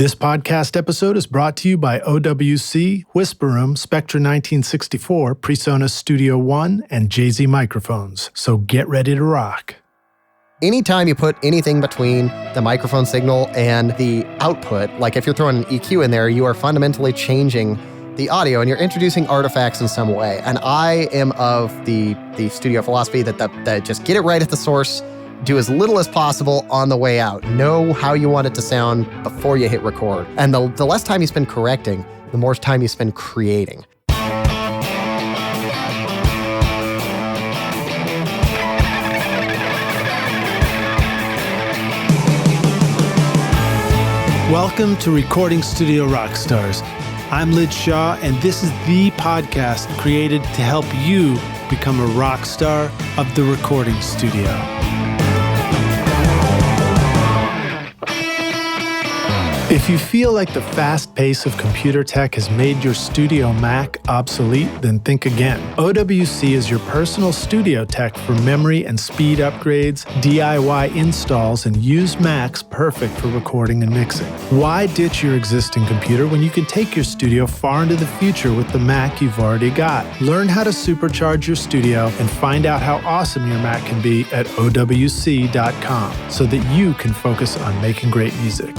This podcast episode is brought to you by OWC, Whisper Room, Spectra 1964, Presonus Studio One, and Jay-Z microphones. So get ready to rock. Anytime you put anything between the microphone signal and the output, like if you're throwing an EQ in there, you are fundamentally changing the audio and you're introducing artifacts in some way. And I am of the studio philosophy that just get it right at the source, do as little as possible on the way out. Know how you want it to sound before you hit record. And the less time you spend correcting, the more time you spend creating. Welcome to Recording Studio Rockstars. I'm Lid Shaw, and this is the podcast created to help you become a rock star of the recording studio. If you feel like the fast pace of computer tech has made your studio Mac obsolete, then think again. OWC is your personal studio tech for memory and speed upgrades, DIY installs, and used Macs perfect for recording and mixing. Why ditch your existing computer when you can take your studio far into the future with the Mac you've already got? Learn how to supercharge your studio and find out how awesome your Mac can be at OWC.com so that you can focus on making great music.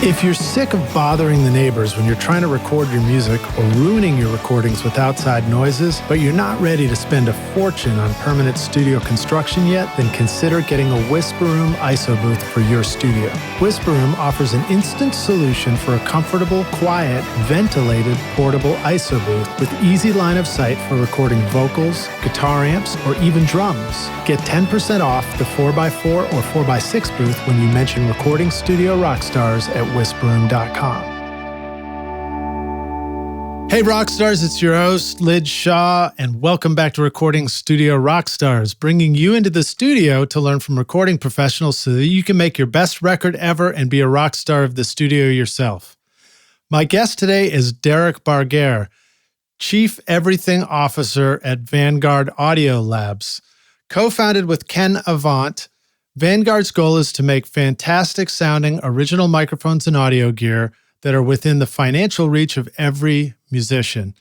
If you're sick of bothering the neighbors when you're trying to record your music or ruining your recordings with outside noises, but you're not ready to spend a fortune on permanent studio construction yet, then consider getting a Whisper Room ISO booth for your studio. Whisper Room offers an instant solution for a comfortable, quiet, ventilated, portable ISO booth with easy line of sight for recording vocals, guitar amps, or even drums. Get 10% off the 4x4 or 4x6 booth when you mention Recording Studio Rockstars at whisperroom.com. Hey Rockstars, it's your host, Lid Shaw, and welcome back to Recording Studio Rockstars, bringing you into the studio to learn from recording professionals so that you can make your best record ever and be a rock star of the studio yourself. My guest today is Derek Bargaehr, Chief Everything Officer at Vanguard Audio Labs. Co-founded with Ken Avant, Vanguard's goal is to make fantastic sounding original microphones and audio gear that are within the financial reach of every musician.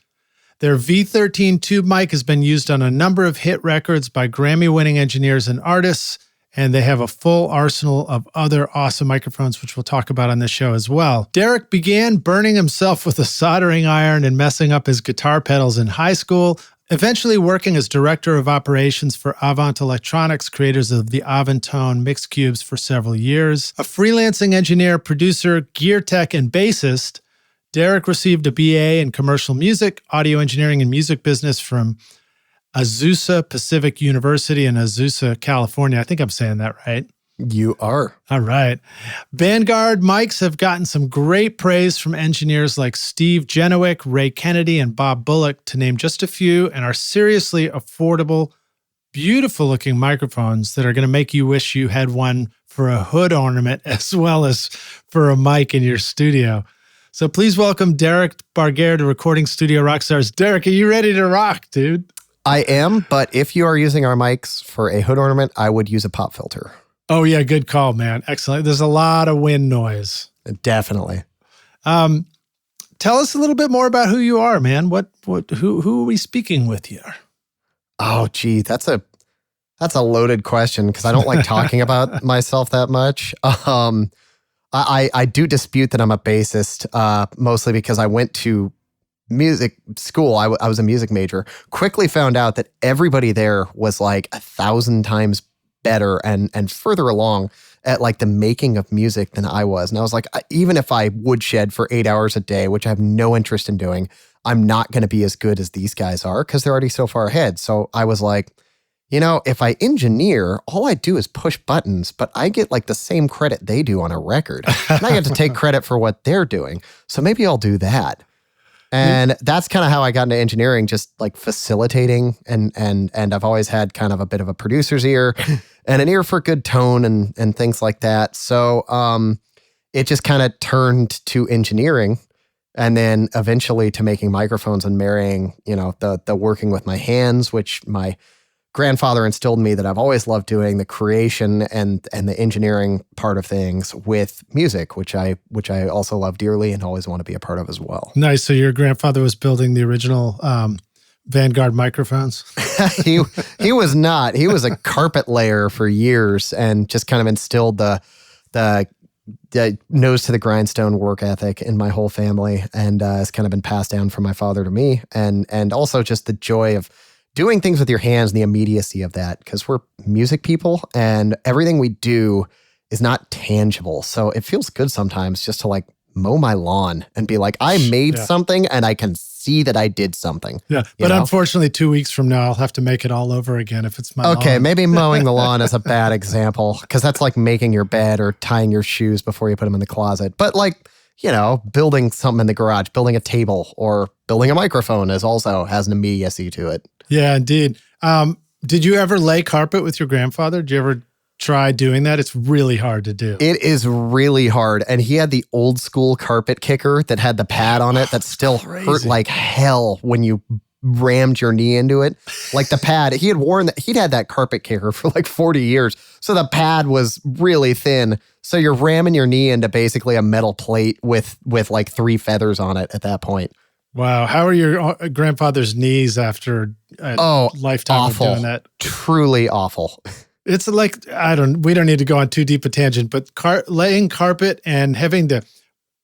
Their V13 tube mic has been used on a number of hit records by Grammy-winning engineers and artists, and they have a full arsenal of other awesome microphones, which we'll talk about on this show as well. Derek began burning himself with a soldering iron and messing up his guitar pedals in high school, eventually working as Director of Operations for Avant Electronics, creators of the Avantone MixCubes for several years. A freelancing engineer, producer, gear tech, and bassist, Derek received a BA in commercial music, audio engineering, and music business from Azusa Pacific University in Azusa, California. I think I'm saying that right. You are. All right. Vanguard Mics have gotten some great praise from engineers like Steve Genowick, Ray Kennedy, and Bob Bullock, to name just a few, and are seriously affordable, beautiful-looking microphones that are going to make you wish you had one for a hood ornament as well as for a mic in your studio. So please welcome Derek Bargaehr to Recording Studio Rockstars. Derek, are you ready to rock, dude? I am, but if you are using our mics for a hood ornament, I would use a pop filter. Oh, yeah, good call, man. Excellent. There's a lot of wind noise. Definitely. Tell us a little bit more about who you are, man. Who are we speaking with here? Oh, gee, that's a loaded question because I don't like talking about myself that much. I do dispute that I'm a bassist, mostly because I went to music school. I was a music major. Quickly found out that everybody there was like 1,000 times better and further along at like the making of music than I was. And I was like, even if I woodshed for 8 hours a day, which I have no interest in doing, I'm not going to be as good as these guys are because they're already so far ahead. So I was like, you know, if I engineer, all I do is push buttons, but I get like the same credit they do on a record. And I get to take credit for what they're doing. So maybe I'll do that. And that's kind of how I got into engineering, just like facilitating. And I've always had kind of a bit of a producer's ear and an ear for good tone and things like that. So it just kind of turned to engineering and then eventually to making microphones and marrying, you know, the working with my hands, which my grandfather instilled in me that I've always loved doing, the creation and the engineering part of things with music, which I also love dearly and always want to be a part of as well. Nice. So your grandfather was building the original Vanguard microphones? He was not. He was a carpet layer for years and just kind of instilled the nose to the grindstone work ethic in my whole family, and it's kind of been passed down from my father to me, and also just the joy of doing things with your hands and the immediacy of that, because we're music people and everything we do is not tangible. So it feels good sometimes just to like mow my lawn and be like, I made something and I can see that I did something. Yeah. But unfortunately, 2 weeks from now, I'll have to make it all over again if it's my lawn. Maybe mowing the lawn is a bad example, because that's like making your bed or tying your shoes before you put them in the closet. But like, building something in the garage, building a table or building a microphone also has an immediacy to it. Yeah, indeed. Did you ever lay carpet with your grandfather? Did you ever try doing that? It's really hard to do. It is really hard. And he had the old school carpet kicker that had the pad on it that still hurt like hell when you rammed your knee into it. Like the pad, he'd had that carpet kicker for like 40 years. So the pad was really thin. So you're ramming your knee into basically a metal plate with like 3 feathers on it at that point. Wow. How are your grandfather's knees after a lifetime awful. of doing that? Truly awful. It's like, we don't need to go on too deep a tangent, but laying carpet and having to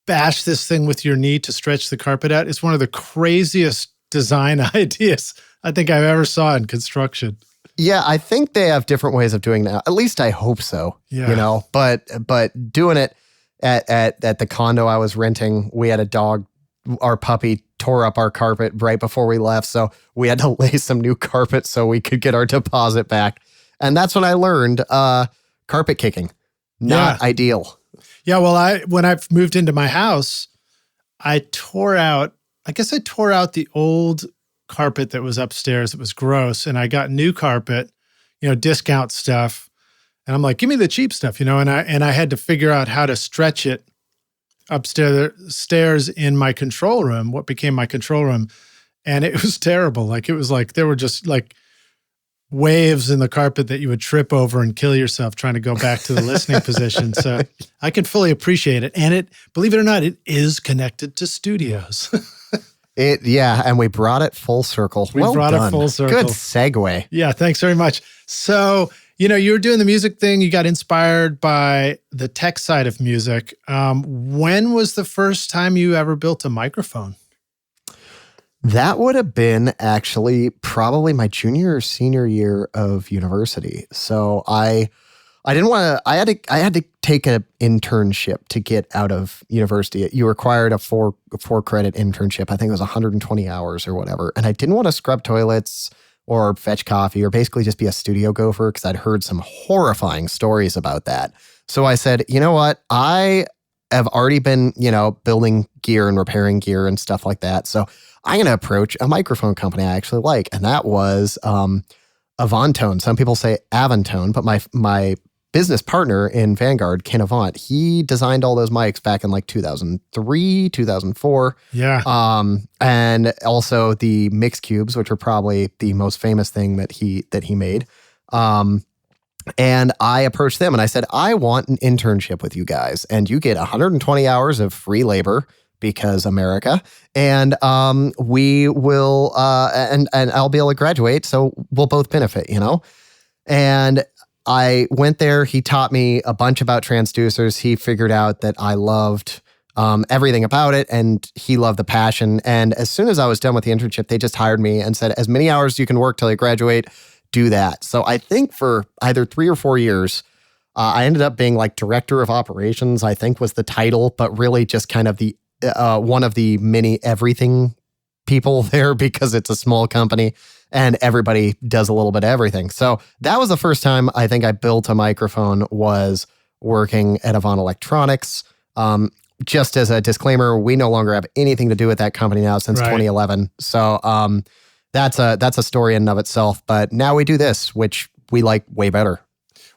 bash this thing with your knee to stretch the carpet out is one of the craziest design ideas I think I've ever saw in construction. Yeah, I think they have different ways of doing that. At least I hope so. Yeah. But doing it at the condo I was renting, we had a dog. Our puppy tore up our carpet right before we left, so we had to lay some new carpet so we could get our deposit back. And that's when I learned carpet kicking. Not ideal. Yeah, well, when I moved into my house, I tore out the old carpet that was upstairs. It was gross. And I got new carpet, discount stuff. And I'm like, give me the cheap stuff, and I had to figure out how to stretch it upstairs in my control room, what became my control room. And it was terrible. Like, it was like, there were just like waves in the carpet that you would trip over and kill yourself trying to go back to the listening position. So I can fully appreciate it. And believe it or not, it is connected to studios. And we brought it full circle. We brought it full circle. Good segue. Yeah, thanks very much. So, you were doing the music thing. You got inspired by the tech side of music. When was the first time you ever built a microphone? That would have been actually probably my junior or senior year of university. So I didn't want to, I had to take an internship to get out of university. You required a four credit internship. I think it was 120 hours or whatever. And I didn't want to scrub toilets or fetch coffee or basically just be a studio gopher, because I'd heard some horrifying stories about that. So I said, you know what? I have already been, building gear and repairing gear and stuff like that. So I'm going to approach a microphone company I actually like. And that was Avantone. Some people say Avantone, but my business partner in Vanguard, Ken Avant, he designed all those mics back in like 2003, 2004. Yeah. And also the MixCubes, which are probably the most famous thing that he made. And I approached them and I said, I want an internship with you guys, and you get 120 hours of free labor because America, and we will, and I'll be able to graduate, so we'll both benefit, And I went there. He taught me a bunch about transducers. He figured out that I loved everything about it, and he loved the passion. And as soon as I was done with the internship, they just hired me and said, as many hours you can work till you graduate, do that. So I think for either 3 or 4 years, I ended up being like director of operations, I think was the title, but really just kind of the one of the many everything people there, because it's a small company and everybody does a little bit of everything. So that was the first time I think I built a microphone, was working at Avant Electronics. Just as a disclaimer, we no longer have anything to do with that company now since 2011. So that's a story in and of itself. But now we do this, which we like way better.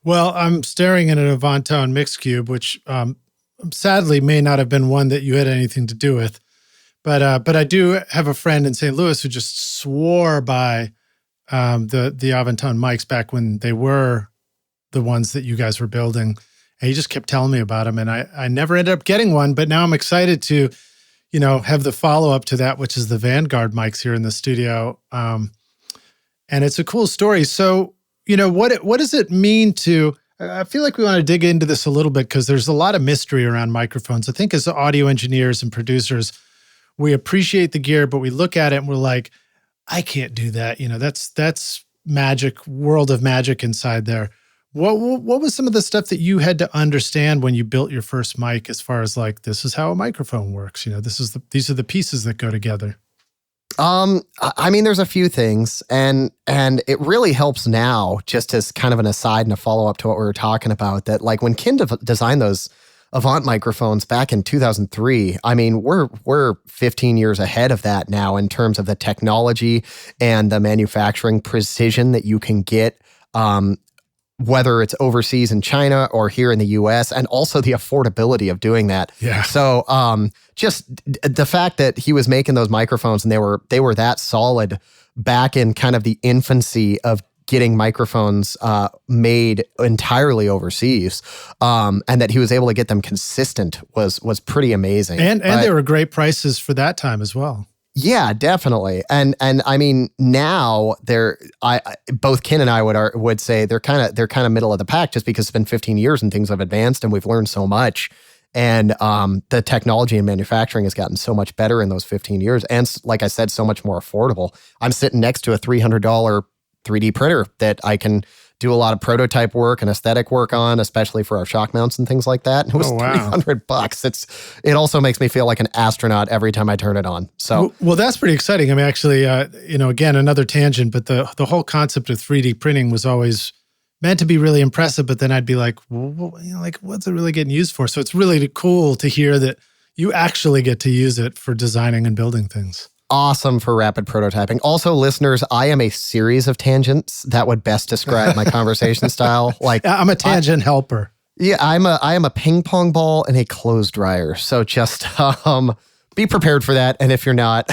Well, I'm staring at an Avantone MixCube, which sadly may not have been one that you had anything to do with. But I do have a friend in St. Louis who just swore by the Avantone mics back when they were the ones that you guys were building. And he just kept telling me about them. And I never ended up getting one, but now I'm excited to, have the follow-up to that, which is the Vanguard mics here in the studio. And it's a cool story. So, what does it mean to, I feel like we want to dig into this a little bit because there's a lot of mystery around microphones. I think as audio engineers and producers, we appreciate the gear, but we look at it and we're like, I can't do that. That's magic, world of magic inside there. What was some of the stuff that you had to understand when you built your first mic as far as like, this is how a microphone works? These are the pieces that go together. There's a few things and it really helps now, just as kind of an aside and a follow-up to what we were talking about, that like when Ken designed those Avant microphones back in 2003, we're 15 years ahead of that now in terms of the technology and the manufacturing precision that you can get, whether it's overseas in China or here in the US, and also the affordability of doing that. Yeah. So just the fact that he was making those microphones and they were that solid back in kind of the infancy of getting microphones made entirely overseas, and that he was able to get them consistent was pretty amazing. And they were great prices for that time as well. Yeah, definitely. And now both Ken and I would say they're kind of middle of the pack, just because it's been 15 years and things have advanced and we've learned so much. And the technology and manufacturing has gotten so much better in those 15 years. And like I said, so much more affordable. I'm sitting next to a $300 3D printer that I can do a lot of prototype work and aesthetic work on, especially for our shock mounts and things like that. And it was $300. It also makes me feel like an astronaut every time I turn it on. So, well, that's pretty exciting. Actually, again, another tangent, but the whole concept of 3D printing was always meant to be really impressive. But then I'd be like, what's it really getting used for? So it's really cool to hear that you actually get to use it for designing and building things. Awesome for rapid prototyping. Also, listeners, I am a series of tangents that would best describe my conversation style. Like, I'm a tangent helper. Yeah, I am a ping pong ball and a clothes dryer. So just be prepared for that. And if you're not,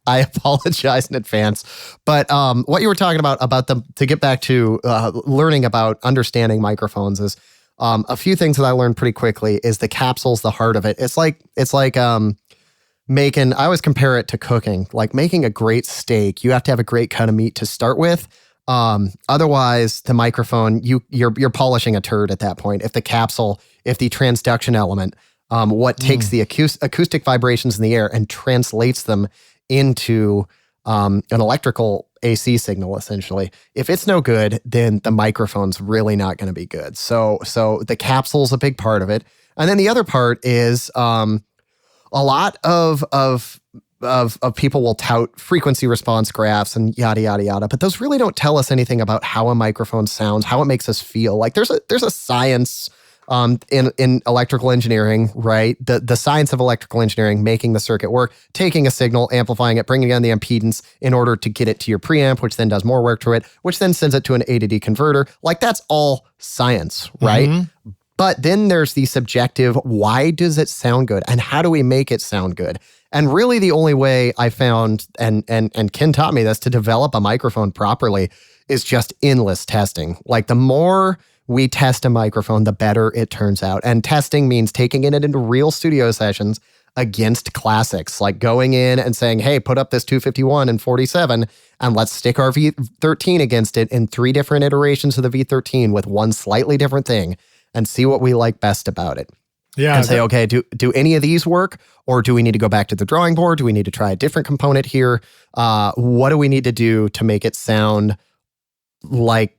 I apologize in advance. But what you were talking about to get back to learning about understanding microphones is a few things that I learned pretty quickly is the capsule's the heart of it. It's like I always compare it to cooking. Like making a great steak, you have to have a great cut of meat to start with. Otherwise, the microphone, you're polishing a turd at that point. If the transduction element, what takes the acoustic vibrations in the air and translates them into an electrical AC signal, essentially. If it's no good, then the microphone's really not going to be good. So the capsule's a big part of it. And then the other part is a lot of people will tout frequency response graphs and yada, yada, yada, but those really don't tell us anything about how a microphone sounds, how it makes us feel. Like there's a science in electrical engineering, right? The science of electrical engineering, making the circuit work, taking a signal, amplifying it, bringing down the impedance in order to get it to your preamp, which then does more work to it, which then sends it to an A to D converter. Like that's all science, right? Mm-hmm. But then there's the subjective, why does it sound good? And how do we make it sound good? And really the only way I found, and Ken taught me this, to develop a microphone properly is just endless testing. Like the more we test a microphone, the better it turns out. And testing means taking it into real studio sessions against classics, like going in and saying, hey, put up this 251 and 47 and let's stick our V13 against it in 3 different iterations of the V13 with one slightly different thing, and see what we like best about it. Yeah. And say, okay, do any of these work? Or do we need to go back to the drawing board? Do we need to try a different component here? What do we need to do to make it sound like,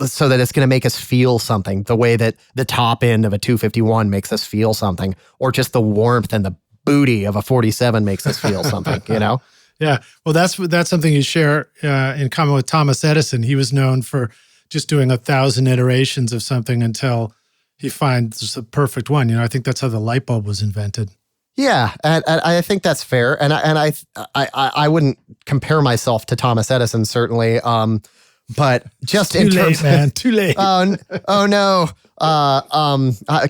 so that it's going to make us feel something, the way that the top end of a 251 makes us feel something, or just the warmth and the booty of a 47 makes us feel something, Yeah. Well, that's something you share in common with Thomas Edison. He was known for just doing 1,000 iterations of something until he finds the perfect one. I think that's how the light bulb was invented. Yeah, and I think that's fair. And I wouldn't compare myself to Thomas Edison, certainly. But just in terms, man, too late. Oh no.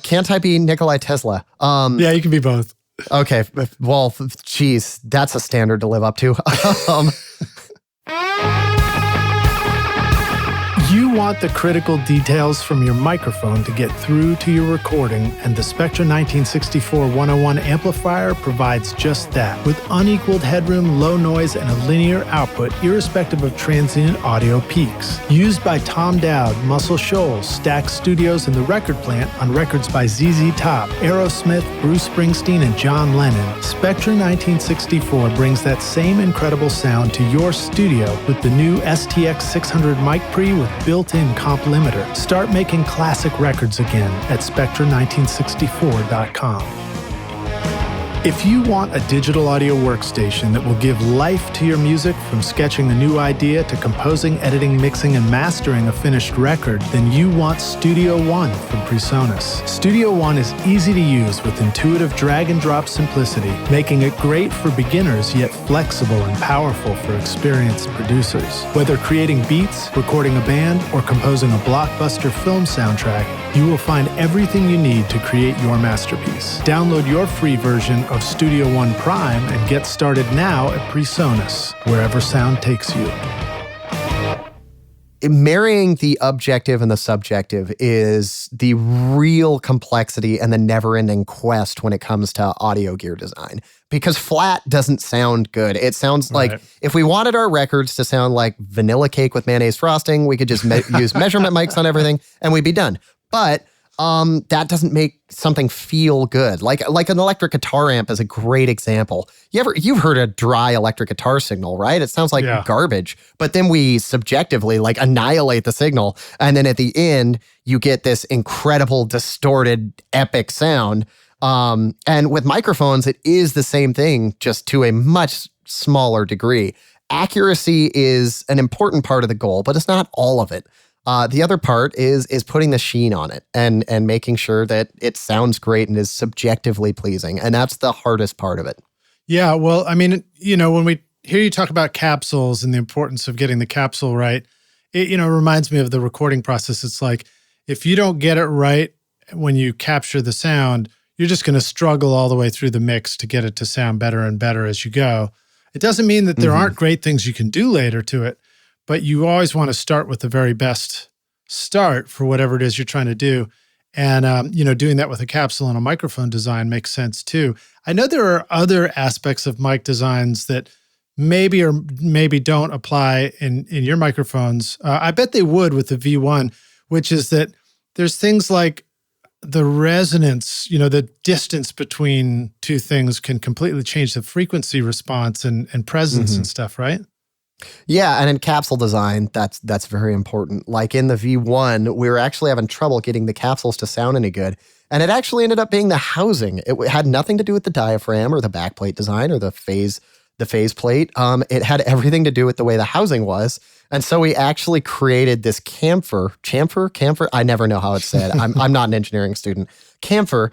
Can't I be Nikola Tesla? Yeah, you can be both. Okay. Well, geez, that's a standard to live up to. want the critical details from your microphone to get through to your recording, and the Spectra 1964 101 amplifier provides just that, with unequaled headroom, low noise, and a linear output irrespective of transient audio peaks. Used by Tom Dowd, Muscle Shoals, Stax Studios, and The Record Plant on records by ZZ Top, Aerosmith, Bruce Springsteen, and John Lennon, Spectra 1964 brings that same incredible sound to your studio with the new STX 600 mic pre with built-in comp limiter. Start making classic records again at spectra1964.com. If you want a digital audio workstation that will give life to your music, from sketching a new idea to composing, editing, mixing, and mastering a finished record, then you want Studio One from Presonus. Studio One is easy to use with intuitive drag-and-drop simplicity, making it great for beginners yet flexible and powerful for experienced producers. Whether creating beats, recording a band, or composing a blockbuster film soundtrack, you will find everything you need to create your masterpiece. Download your free version of Studio One Prime and get started now at Presonus, wherever sound takes you. Marrying the objective and the subjective is the real complexity and the never-ending quest when it comes to audio gear design. Because flat doesn't sound good. It sounds like if we wanted our records to sound like vanilla cake with mayonnaise frosting, we could just use measurement mics on everything and we'd be done. But that doesn't make something feel good. Like an electric guitar amp is a great example. You've heard a dry electric guitar signal, right? It sounds like garbage. But then we subjectively annihilate the signal, and then at the end you get this incredible, distorted, epic sound. And with microphones, it is the same thing, just to a much smaller degree. Accuracy is an important part of the goal, but it's not all of it. The other part is putting the sheen on it and making sure that it sounds great and is subjectively pleasing. And that's the hardest part of it. Yeah, well, I mean, when we hear you talk about capsules and the importance of getting the capsule right, it reminds me of the recording process. It's like, if you don't get it right when you capture the sound, you're just going to struggle all the way through the mix to get it to sound better and better as you go. It doesn't mean that there aren't great things you can do later to it, but you always want to start with the very best start for whatever it is you're trying to do. And, doing that with a capsule and a microphone design makes sense too. I know there are other aspects of mic designs that maybe or maybe don't apply in your microphones. I bet they would with the V1, which is that there's things like the resonance, the distance between two things can completely change the frequency response and presence and stuff, right? Yeah, and in capsule design, that's very important. Like in the V1, we were actually having trouble getting the capsules to sound any good. And it actually ended up being the housing. It had nothing to do with the diaphragm or the backplate design or the phase plate. It had everything to do with the way the housing was. And so we actually created this chamfer. I never know how it's said. I'm not an engineering student. Chamfer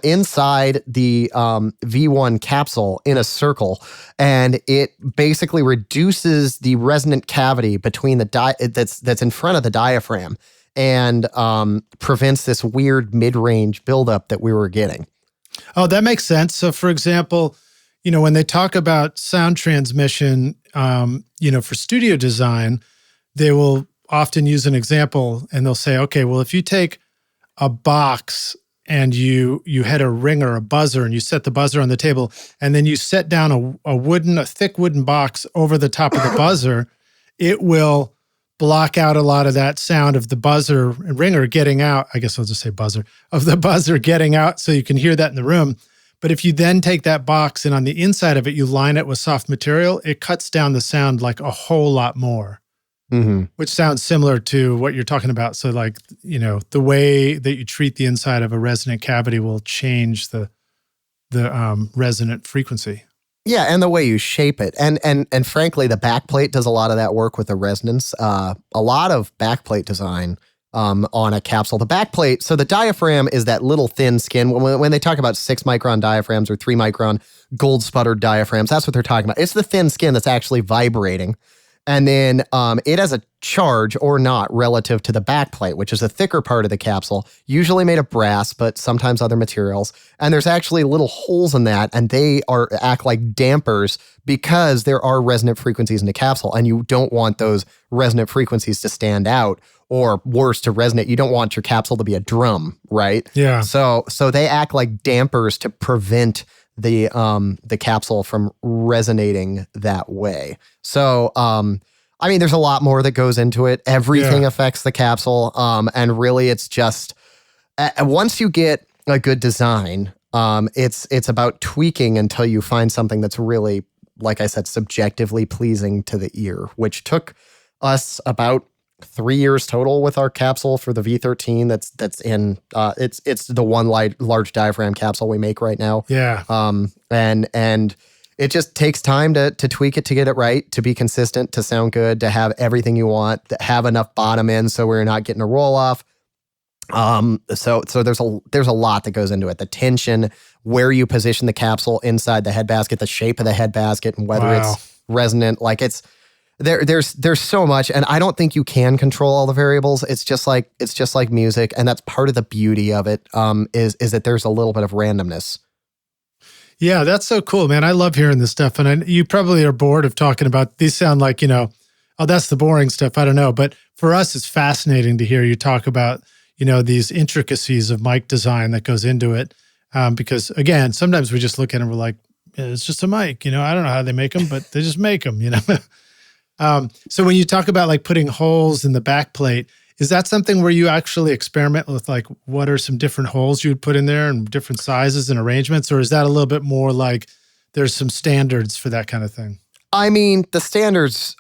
inside the V1 capsule in a circle, and it basically reduces the resonant cavity between the that's in front of the diaphragm, and prevents this weird mid-range buildup that we were getting. Oh, that makes sense. So, for example, when they talk about sound transmission, for studio design, they will often use an example, and they'll say, okay, well, if you take a box and you had a ringer, a buzzer, and you set the buzzer on the table, and then you set down a thick wooden box over the top of the buzzer, it will block out a lot of that sound of the buzzer and ringer getting out. I guess I'll just say buzzer, of the buzzer getting out, so you can hear that in the room. But if you then take that box and on the inside of it, you line it with soft material, it cuts down the sound like a whole lot more. Which sounds similar to what you're talking about. So the way that you treat the inside of a resonant cavity will change the resonant frequency. Yeah, and the way you shape it. And frankly, the backplate does a lot of that work with the resonance. A lot of backplate design on a capsule. The backplate, so the diaphragm is that little thin skin. When they talk about 6-micron diaphragms or 3-micron gold sputtered diaphragms, that's what they're talking about. It's the thin skin that's actually vibrating. And then it has a charge or not relative to the backplate, which is a thicker part of the capsule, usually made of brass, but sometimes other materials. And there's actually little holes in that, and they act like dampers because there are resonant frequencies in the capsule, and you don't want those resonant frequencies to stand out or worse, to resonate. You don't want your capsule to be a drum, right? Yeah. So they act like dampers to prevent the capsule from resonating that way. So, I mean, there's a lot more that goes into it. Everything affects the capsule. And really it's just, once you get a good design, it's about tweaking until you find something that's really, like I said, subjectively pleasing to the ear, which took us about 3 years total with our capsule for the V13. That's in it's the one large diaphragm capsule we make right now. Yeah. And it just takes time to tweak it, to get it right, to be consistent, to sound good, to have everything you want, to have enough bottom end so we're not getting a roll off. So there's a lot that goes into it. The tension, where you position the capsule inside the head basket, the shape of the head basket, and whether it's resonant. Like there's so much, and I don't think you can control all the variables. It's just like music, and that's part of the beauty of it. Is that there's a little bit of randomness. Yeah, that's so cool, man. I love hearing this stuff, and you probably are bored of talking about these. Sound like, oh, that's the boring stuff. I don't know, but for us, it's fascinating to hear you talk about these intricacies of mic design that goes into it. Because again, sometimes we just look at it and we're like, it's just a mic. I don't know how they make them, but they just make them. So when you talk about like putting holes in the back plate, is that something where you actually experiment with like what are some different holes you would put in there and different sizes and arrangements? Or is that a little bit more like there's some standards for that kind of thing? I mean, the standards,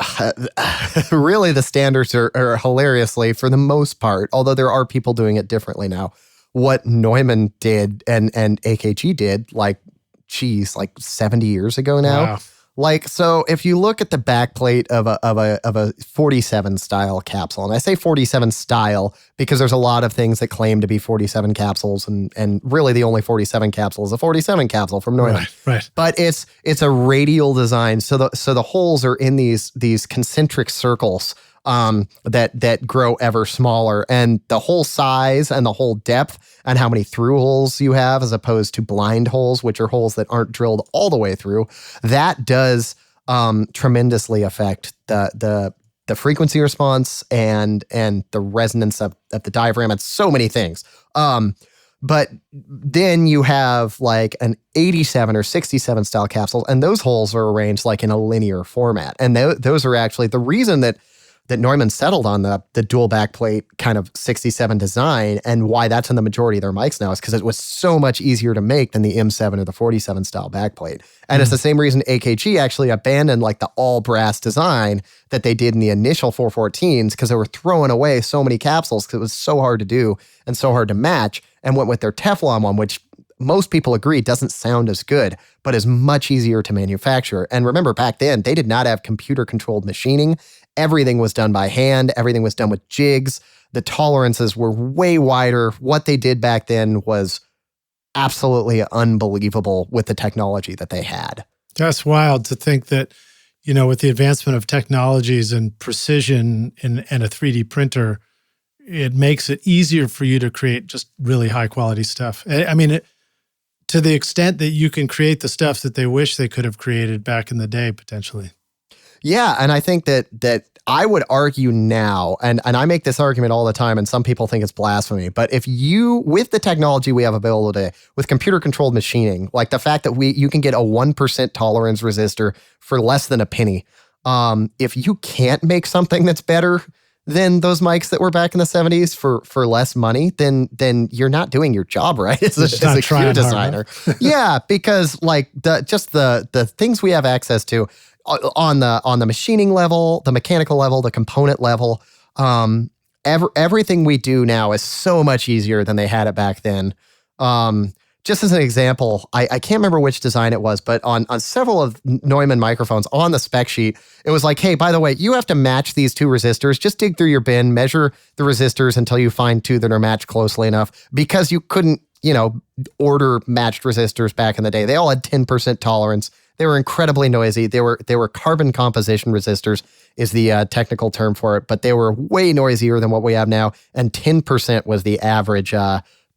really the standards are hilariously, for the most part, although there are people doing it differently now, what Neumann did and AKG did like 70 years ago now. Wow. Like, so if you look at the back plate of a 47 style capsule, and I say 47 style because there's a lot of things that claim to be 47 capsules, and really the only 47 capsule is a 47 capsule from Neumann. Right. But it's a radial design, so the holes are in these concentric circles that grow ever smaller, and the hole size and the hole depth and how many through holes you have, as opposed to blind holes, which are holes that aren't drilled all the way through, that does tremendously affect the frequency response and the resonance of the diaphragm and so many things. But then you have like an 87 or 67 style capsule, and those holes are arranged like in a linear format. And those are actually the reason that Neumann settled on the dual backplate kind of 67 design, and why that's in the majority of their mics now is because it was so much easier to make than the M7 or the 47 style backplate. And it's the same reason AKG actually abandoned like the all brass design that they did in the initial 414s, because they were throwing away so many capsules because it was so hard to do and so hard to match, and went with their Teflon one, which most people agree doesn't sound as good, but is much easier to manufacture. And remember, back then, they did not have computer-controlled machining. Everything was done by hand. Everything was done with jigs. The tolerances were way wider. What they did back then was absolutely unbelievable with the technology that they had. That's wild to think that, with the advancement of technologies and precision and a 3D printer, it makes it easier for you to create just really high quality stuff. I mean, to the extent that you can create the stuff that they wish they could have created back in the day, potentially. Yeah, and I think that I would argue now, and I make this argument all the time, and some people think it's blasphemy, but if you, with the technology we have available today, with computer-controlled machining, like the fact that you can get a 1% tolerance resistor for less than a penny, if you can't make something that's better than those mics that were back in the 70s for less money, then you're not doing your job right as a cue designer. Yeah, because like the things we have access to on the machining level, the mechanical level, the component level, everything we do now is so much easier than they had it back then. Just as an example, I can't remember which design it was, but on several of Neumann microphones on the spec sheet, it was like, hey, by the way, you have to match these two resistors. Just dig through your bin, measure the resistors until you find two that are matched closely enough, because you couldn't, order matched resistors back in the day. They all had 10% tolerance. They were incredibly noisy. They were carbon composition resistors is the technical term for it, but they were way noisier than what we have now. And 10% was the average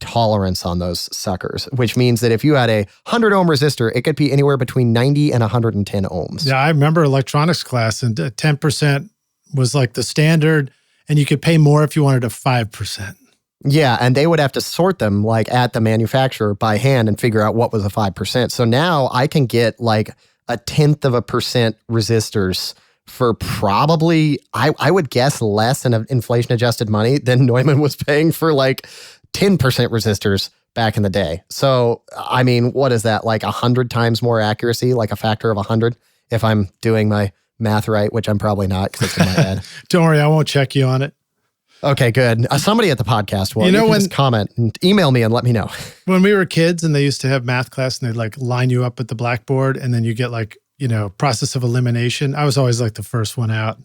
tolerance on those suckers, which means that if you had a 100 ohm resistor, it could be anywhere between 90 and 110 ohms. Yeah, I remember electronics class, and 10% was like the standard. and you could pay more if you wanted a 5%. Yeah, and they would have to sort them like at the manufacturer by hand and figure out what was a 5%. So now I can get like 0.1% resistors for probably, I would guess, less in inflation-adjusted money than Neumann was paying for like 10% resistors back in the day. So, I mean, what is that? Like 100 times more accuracy, like a factor of 100, if I'm doing my math right, which I'm probably not because it's in my head. Don't worry, I won't check you on it. Okay, good. Somebody at the podcast will. You know, just comment and email me and let me know. When we were kids and they used to have math class and they'd like line you up at the blackboard and then you get like, you know, process of elimination. I was always like the first one out.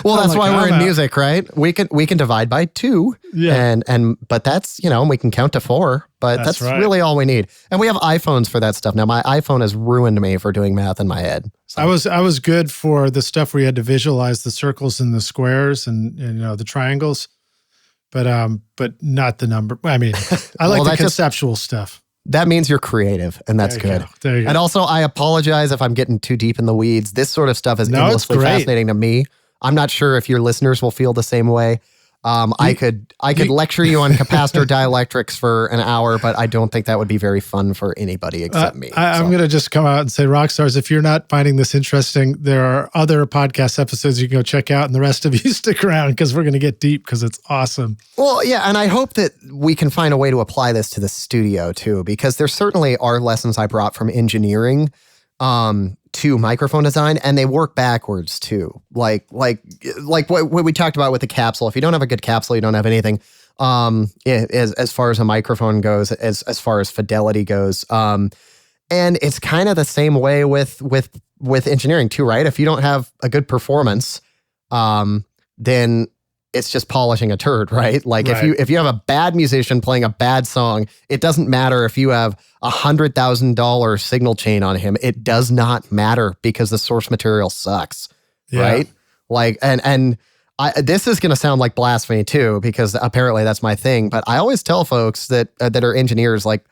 Well, that's like, why we're in out. music, right? We can divide by 2. Yeah. But that's, you know, we can count to 4, but that's right. really all we need. And we have iPhones for that stuff. Now, my iPhone has ruined me for doing math in my head. So. I was good for the stuff where you had to visualize the circles and the squares and you know, the triangles, but not the number. I mean, I like the conceptual stuff. That means you're creative, and that's good. There you go. And also, I apologize if I'm getting too deep in the weeds. This sort of stuff is endlessly fascinating to me. I'm not sure if your listeners will feel the same way. I could lecture you on capacitor dielectrics for an hour, but I don't think that would be very fun for anybody except me. I'm going to just come out and say, Rockstars, if you're not finding this interesting, there are other podcast episodes you can go check out, and the rest of you stick around because we're going to get deep because it's awesome. Well, yeah, and I hope that we can find a way to apply this to the studio too, because there certainly are lessons I brought from engineering to microphone design, and they work backwards too. Like what we talked about with the capsule. If you don't have a good capsule, you don't have anything. As far as a microphone goes, as far as fidelity goes, and it's kind of the same way with engineering too, right? If you don't have a good performance, then it's just polishing a turd, right? Like if you have a bad musician playing a bad song, it doesn't matter if you have $100,000 signal chain on him. It does not matter because the source material sucks, right? Like, this is going to sound like blasphemy too, because apparently that's my thing. But I always tell folks that are engineers, like,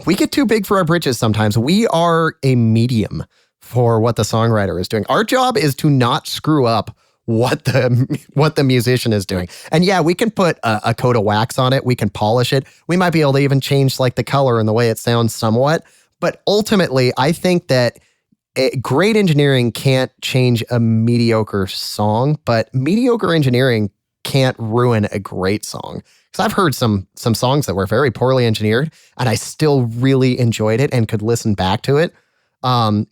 we get too big for our britches sometimes. We are a medium for what the songwriter is doing. Our job is to not screw up what the musician is doing. And yeah, we can put a coat of wax on it. We can polish it. We might be able to even change like the color and the way it sounds somewhat. But ultimately, I think that great engineering can't change a mediocre song, but mediocre engineering can't ruin a great song. Because I've heard some songs that were very poorly engineered, and I still really enjoyed it and could listen back to it,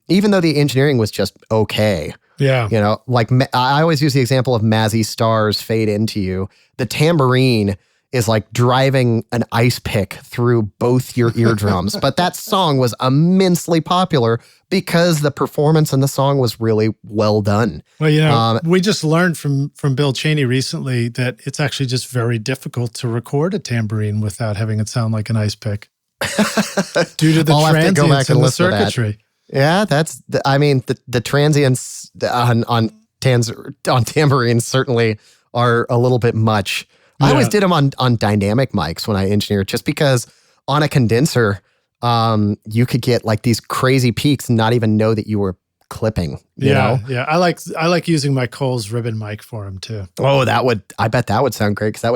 even though the engineering was just okay. Yeah. You know, like I always use the example of Mazzy Star's Fade Into You. The tambourine is like driving an ice pick through both your eardrums. But that song was immensely popular because the performance in the song was really well done. Well, you know, we just learned from Bill Cheney recently that it's actually just very difficult to record a tambourine without having it sound like an ice pick due to the transients in the circuitry. Yeah, the transients on tambourines certainly are a little bit much. Yeah. I always did them on dynamic mics when I engineered, just because on a condenser, you could get like these crazy peaks and not even know that you were clipping. You know? Yeah. I like using my Coles ribbon mic for them too. Oh, I bet that would sound great, because that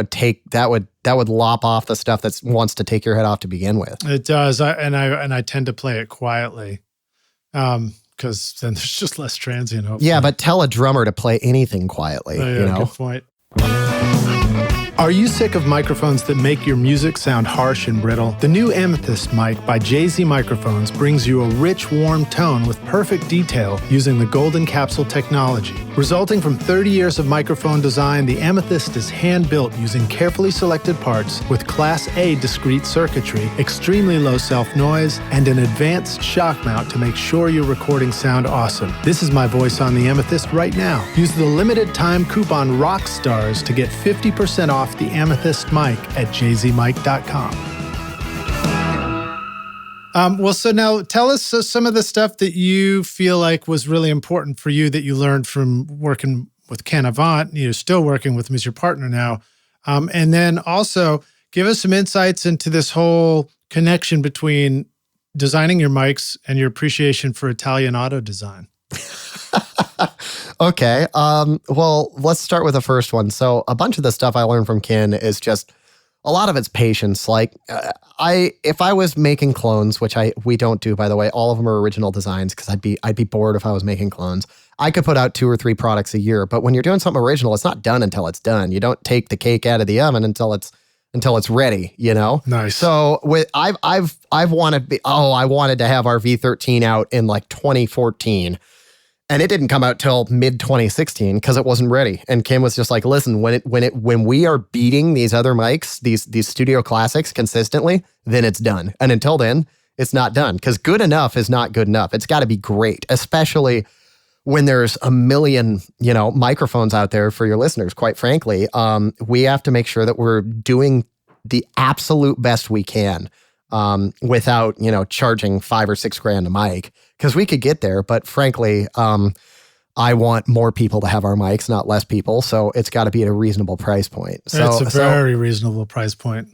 would lop off the stuff that wants to take your head off to begin with. It does, I tend to play it quietly. Because then there's just less transient, hopefully. Yeah, but tell a drummer to play anything quietly. Oh, yeah, you know? Good point. Are you sick of microphones that make your music sound harsh and brittle? The new Amethyst mic by Jay-Z Microphones brings you a rich, warm tone with perfect detail using the golden capsule technology. Resulting from 30 years of microphone design, the Amethyst is hand-built using carefully selected parts with Class A discrete circuitry, extremely low self-noise, and an advanced shock mount to make sure your recordings sound awesome. This is my voice on the Amethyst right now. Use the limited time coupon ROCKSTARS to get 50% off the Amethyst mic at jzmic.com. Well, so now tell us some of the stuff that you feel like was really important for you that you learned from working with Ken Avant. You're still working with him as your partner now. And then also give us some insights into this whole connection between designing your mics and your appreciation for Italian auto design. Okay. Well, let's start with the first one. So a bunch of the stuff I learned from Ken is just a lot of it's patience. Like if I was making clones, which we don't do, by the way, all of them are original designs because I'd be bored if I was making clones. I could put out 2 or 3 products a year, but when you're doing something original, it's not done until it's done. You don't take the cake out of the oven until it's ready, you know? Nice. So I wanted to have our V13 out in like 2014. And it didn't come out till mid 2016 because it wasn't ready. And Kim was just like, listen, when we are beating these other mics, these studio classics consistently, then it's done. And until then, it's not done because good enough is not good enough. It's got to be great, especially when there's a million, microphones out there for your listeners. Quite frankly, we have to make sure that we're doing the absolute best we can without, charging $5 or $6 grand a mic. Because we could get there, but frankly, I want more people to have our mics, not less people. So it's got to be at a reasonable price point. So it's a very reasonable price point.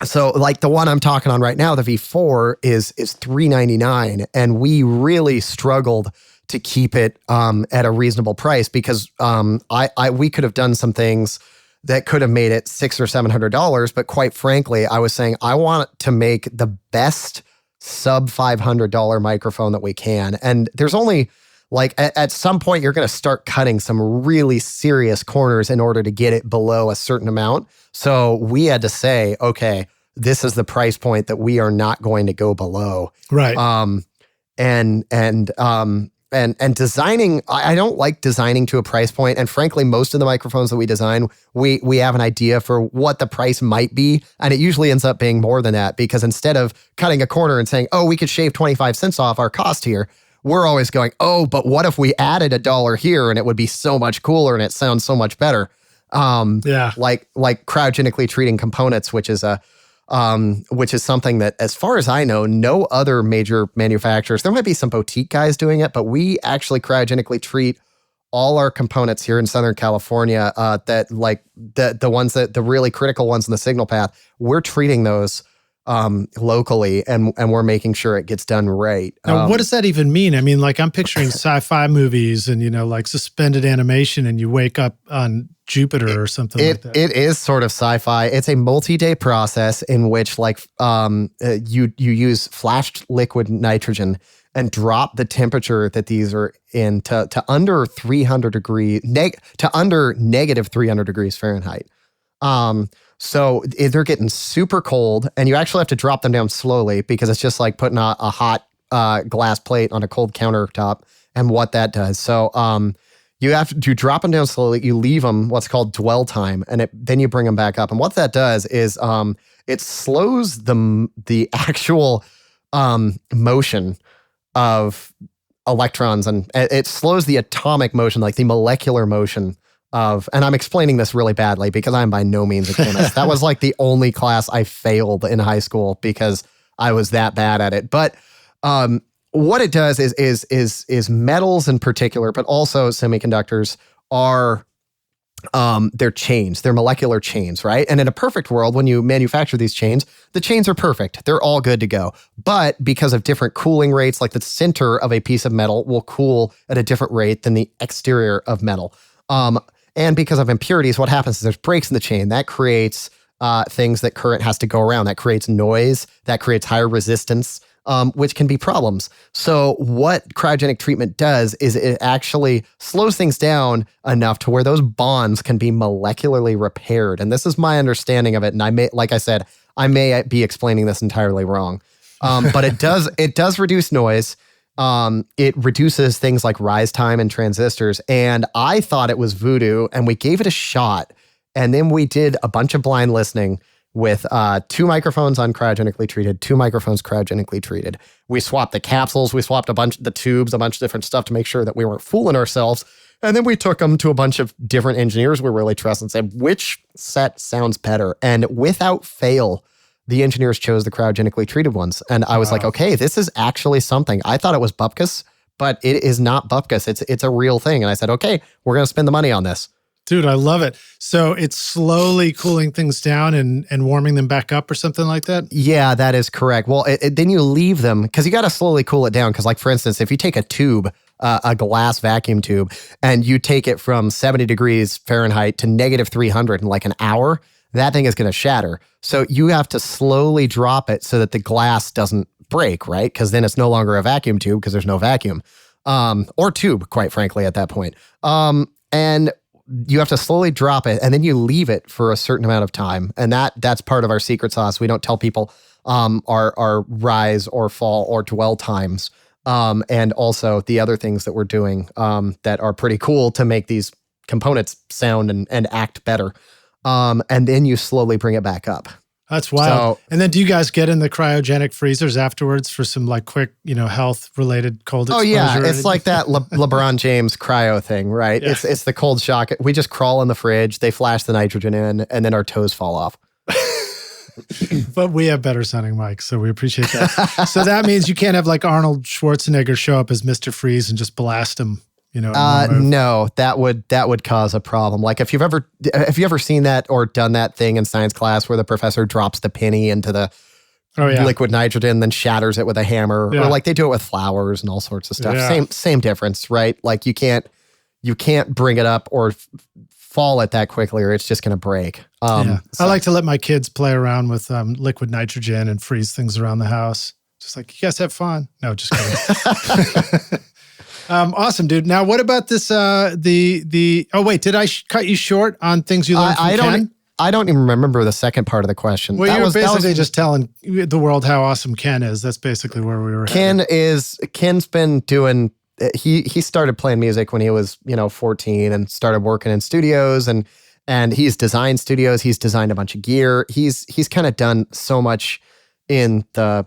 So like the one I'm talking on right now, the V4 is $399, and we really struggled to keep it at a reasonable price because we could have done some things that could have made it $600 or $700. But quite frankly, I was saying I want to make the best sub $500 microphone that we can. And there's only like at some point you're going to start cutting some really serious corners in order to get it below a certain amount. So we had to say, okay, this is the price point that we are not going to go below. Right. And designing, I don't like designing to a price point. And frankly, most of the microphones that we design, we have an idea for what the price might be. And it usually ends up being more than that because instead of cutting a corner and saying, oh, we could shave 25 cents off our cost here, we're always going, oh, but what if we added $1 here and it would be so much cooler and it sounds so much better. Like cryogenically treating components, which is something that, as far as I know, no other major manufacturers, there might be some boutique guys doing it, but we actually cryogenically treat all our components here in Southern California, that like the ones the really critical ones in the signal path, we're treating those locally and we're making sure it gets done right. Now, what does that even mean? I mean, like I'm picturing sci-fi movies and, like suspended animation and you wake up on Jupiter or something like that. It is sort of sci-fi. It's a multi-day process in which you use flashed liquid nitrogen and drop the temperature that these are in to under 300 degrees, to under negative 300 degrees Fahrenheit. So they're getting super cold and you actually have to drop them down slowly because it's just like putting a hot glass plate on a cold countertop and what that does. So you have to drop them down slowly. You leave them what's called dwell time, and then you bring them back up. And what that does is it slows the actual motion of electrons, and it slows the atomic motion, like the molecular motion of. And I'm explaining this really badly because I'm by no means a chemist. That was like the only class I failed in high school because I was that bad at it. But what it does is metals in particular, but also semiconductors are they're chains, they're molecular chains, right? And in a perfect world, when you manufacture these chains, the chains are perfect. They're all good to go. But because of different cooling rates, like the center of a piece of metal will cool at a different rate than the exterior of metal. And because of impurities, what happens is there's breaks in the chain. That creates things that current has to go around. That creates noise, that creates higher resistance, which can be problems. So what cryogenic treatment does is it actually slows things down enough to where those bonds can be molecularly repaired. And this is my understanding of it. And I may be explaining this entirely wrong. But it does reduce noise. It reduces things like rise time and transistors. And I thought it was voodoo, and we gave it a shot. And then we did a bunch of blind listening with 2 microphones uncryogenically treated, 2 microphones cryogenically treated. We swapped the capsules, we swapped the tubes, a bunch of different stuff to make sure that we weren't fooling ourselves. And then we took them to a bunch of different engineers we really trust and said, which set sounds better? And without fail, the engineers chose the cryogenically treated ones. And I was like, okay, this is actually something. I thought it was bupkis, but it is not bupkis. It's a real thing. And I said, okay, we're going to spend the money on this. Dude, I love it. So it's slowly cooling things down and warming them back up or something like that? Yeah, that is correct. Well, then you leave them because you got to slowly cool it down. Because like, for instance, if you take a tube a glass vacuum tube, and you take it from 70 degrees Fahrenheit to negative 300 in like an hour, that thing is going to shatter. So you have to slowly drop it so that the glass doesn't break, right? Because then it's no longer a vacuum tube because there's no vacuum. Or tube, quite frankly, at that point. And you have to slowly drop it, and then you leave it for a certain amount of time. And that's part of our secret sauce. We don't tell people our rise or fall or dwell times. And also the other things that we're doing that are pretty cool to make these components sound and act better. And then you slowly bring it back up. That's wild. So, and then do you guys get in the cryogenic freezers afterwards for some like quick, health-related cold exposure? Oh yeah, it's like that LeBron James cryo thing, right? Yeah. It's the cold shock. We just crawl in the fridge, they flash the nitrogen in, and then our toes fall off. But we have better sounding mics, so we appreciate that. So that means you can't have like Arnold Schwarzenegger show up as Mr. Freeze and just blast him. No, that would cause a problem. Like if you've ever seen that or done that thing in science class where the professor drops the penny into the liquid nitrogen, then shatters it with a hammer, or like they do it with flowers and all sorts of stuff. Yeah. Same difference, right? Like you can't bring it up or fall it that quickly, or it's just going to break. So. I like to let my kids play around with liquid nitrogen and freeze things around the house. Just like, you guys have fun. No, just kidding. Awesome, dude. Now, what about this? Oh wait, did I cut you short on things you learned from Ken? I don't even remember the second part of the question. Well, you were basically just telling the world how awesome Ken is. That's basically where we were. Ken's been doing. He started playing music when he was 14 and started working in studios and he's designed studios. He's designed a bunch of gear. He's kind of done so much in the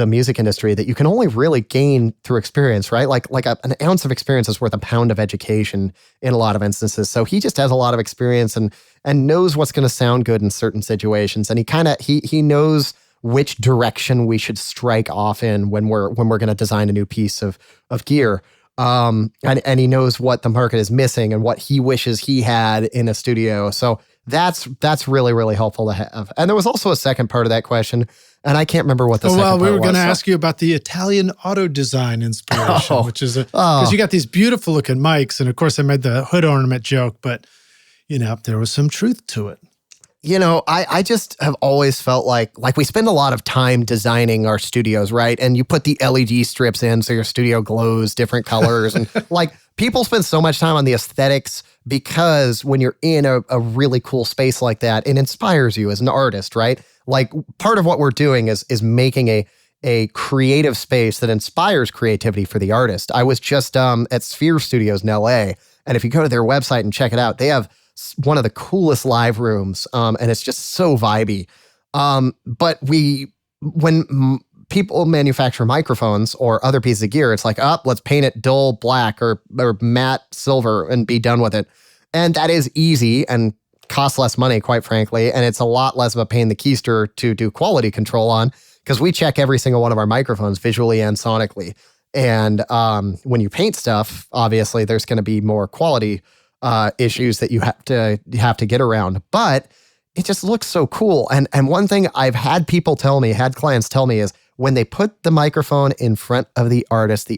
music industry that you can only really gain through experience, right? Like an ounce of experience is worth a pound of education in a lot of instances. So he just has a lot of experience and knows what's going to sound good in certain situations. And he knows which direction we should strike off in when we're going to design a new piece of gear. And he knows what the market is missing and what he wishes he had in a studio. So that's really, really helpful to have. And there was also a second part of that question, and I can't remember what the second part was. Well, we were going to ask you about the Italian auto design inspiration, which is because you got these beautiful looking mics, and of course I made the hood ornament joke, but there was some truth to it. I just have always felt like we spend a lot of time designing our studios, right? And you put the LED strips in so your studio glows different colors. And like people spend so much time on the aesthetics because when you're in a really cool space like that, it inspires you as an artist, right? Like part of what we're doing is making a creative space that inspires creativity for the artist. I was just at Sphere Studios in LA, and if you go to their website and check it out, they have one of the coolest live rooms, and it's just so vibey. But when people manufacture microphones or other pieces of gear, it's like, let's paint it dull black or matte silver and be done with it. And that is easy and costs less money, quite frankly, and it's a lot less of a pain in the keister to do quality control on, because we check every single one of our microphones visually and sonically. And when you paint stuff, obviously there's going to be more quality issues that you have to get around, but it just looks so cool. And one thing I've had clients tell me is when they put the microphone in front of the artist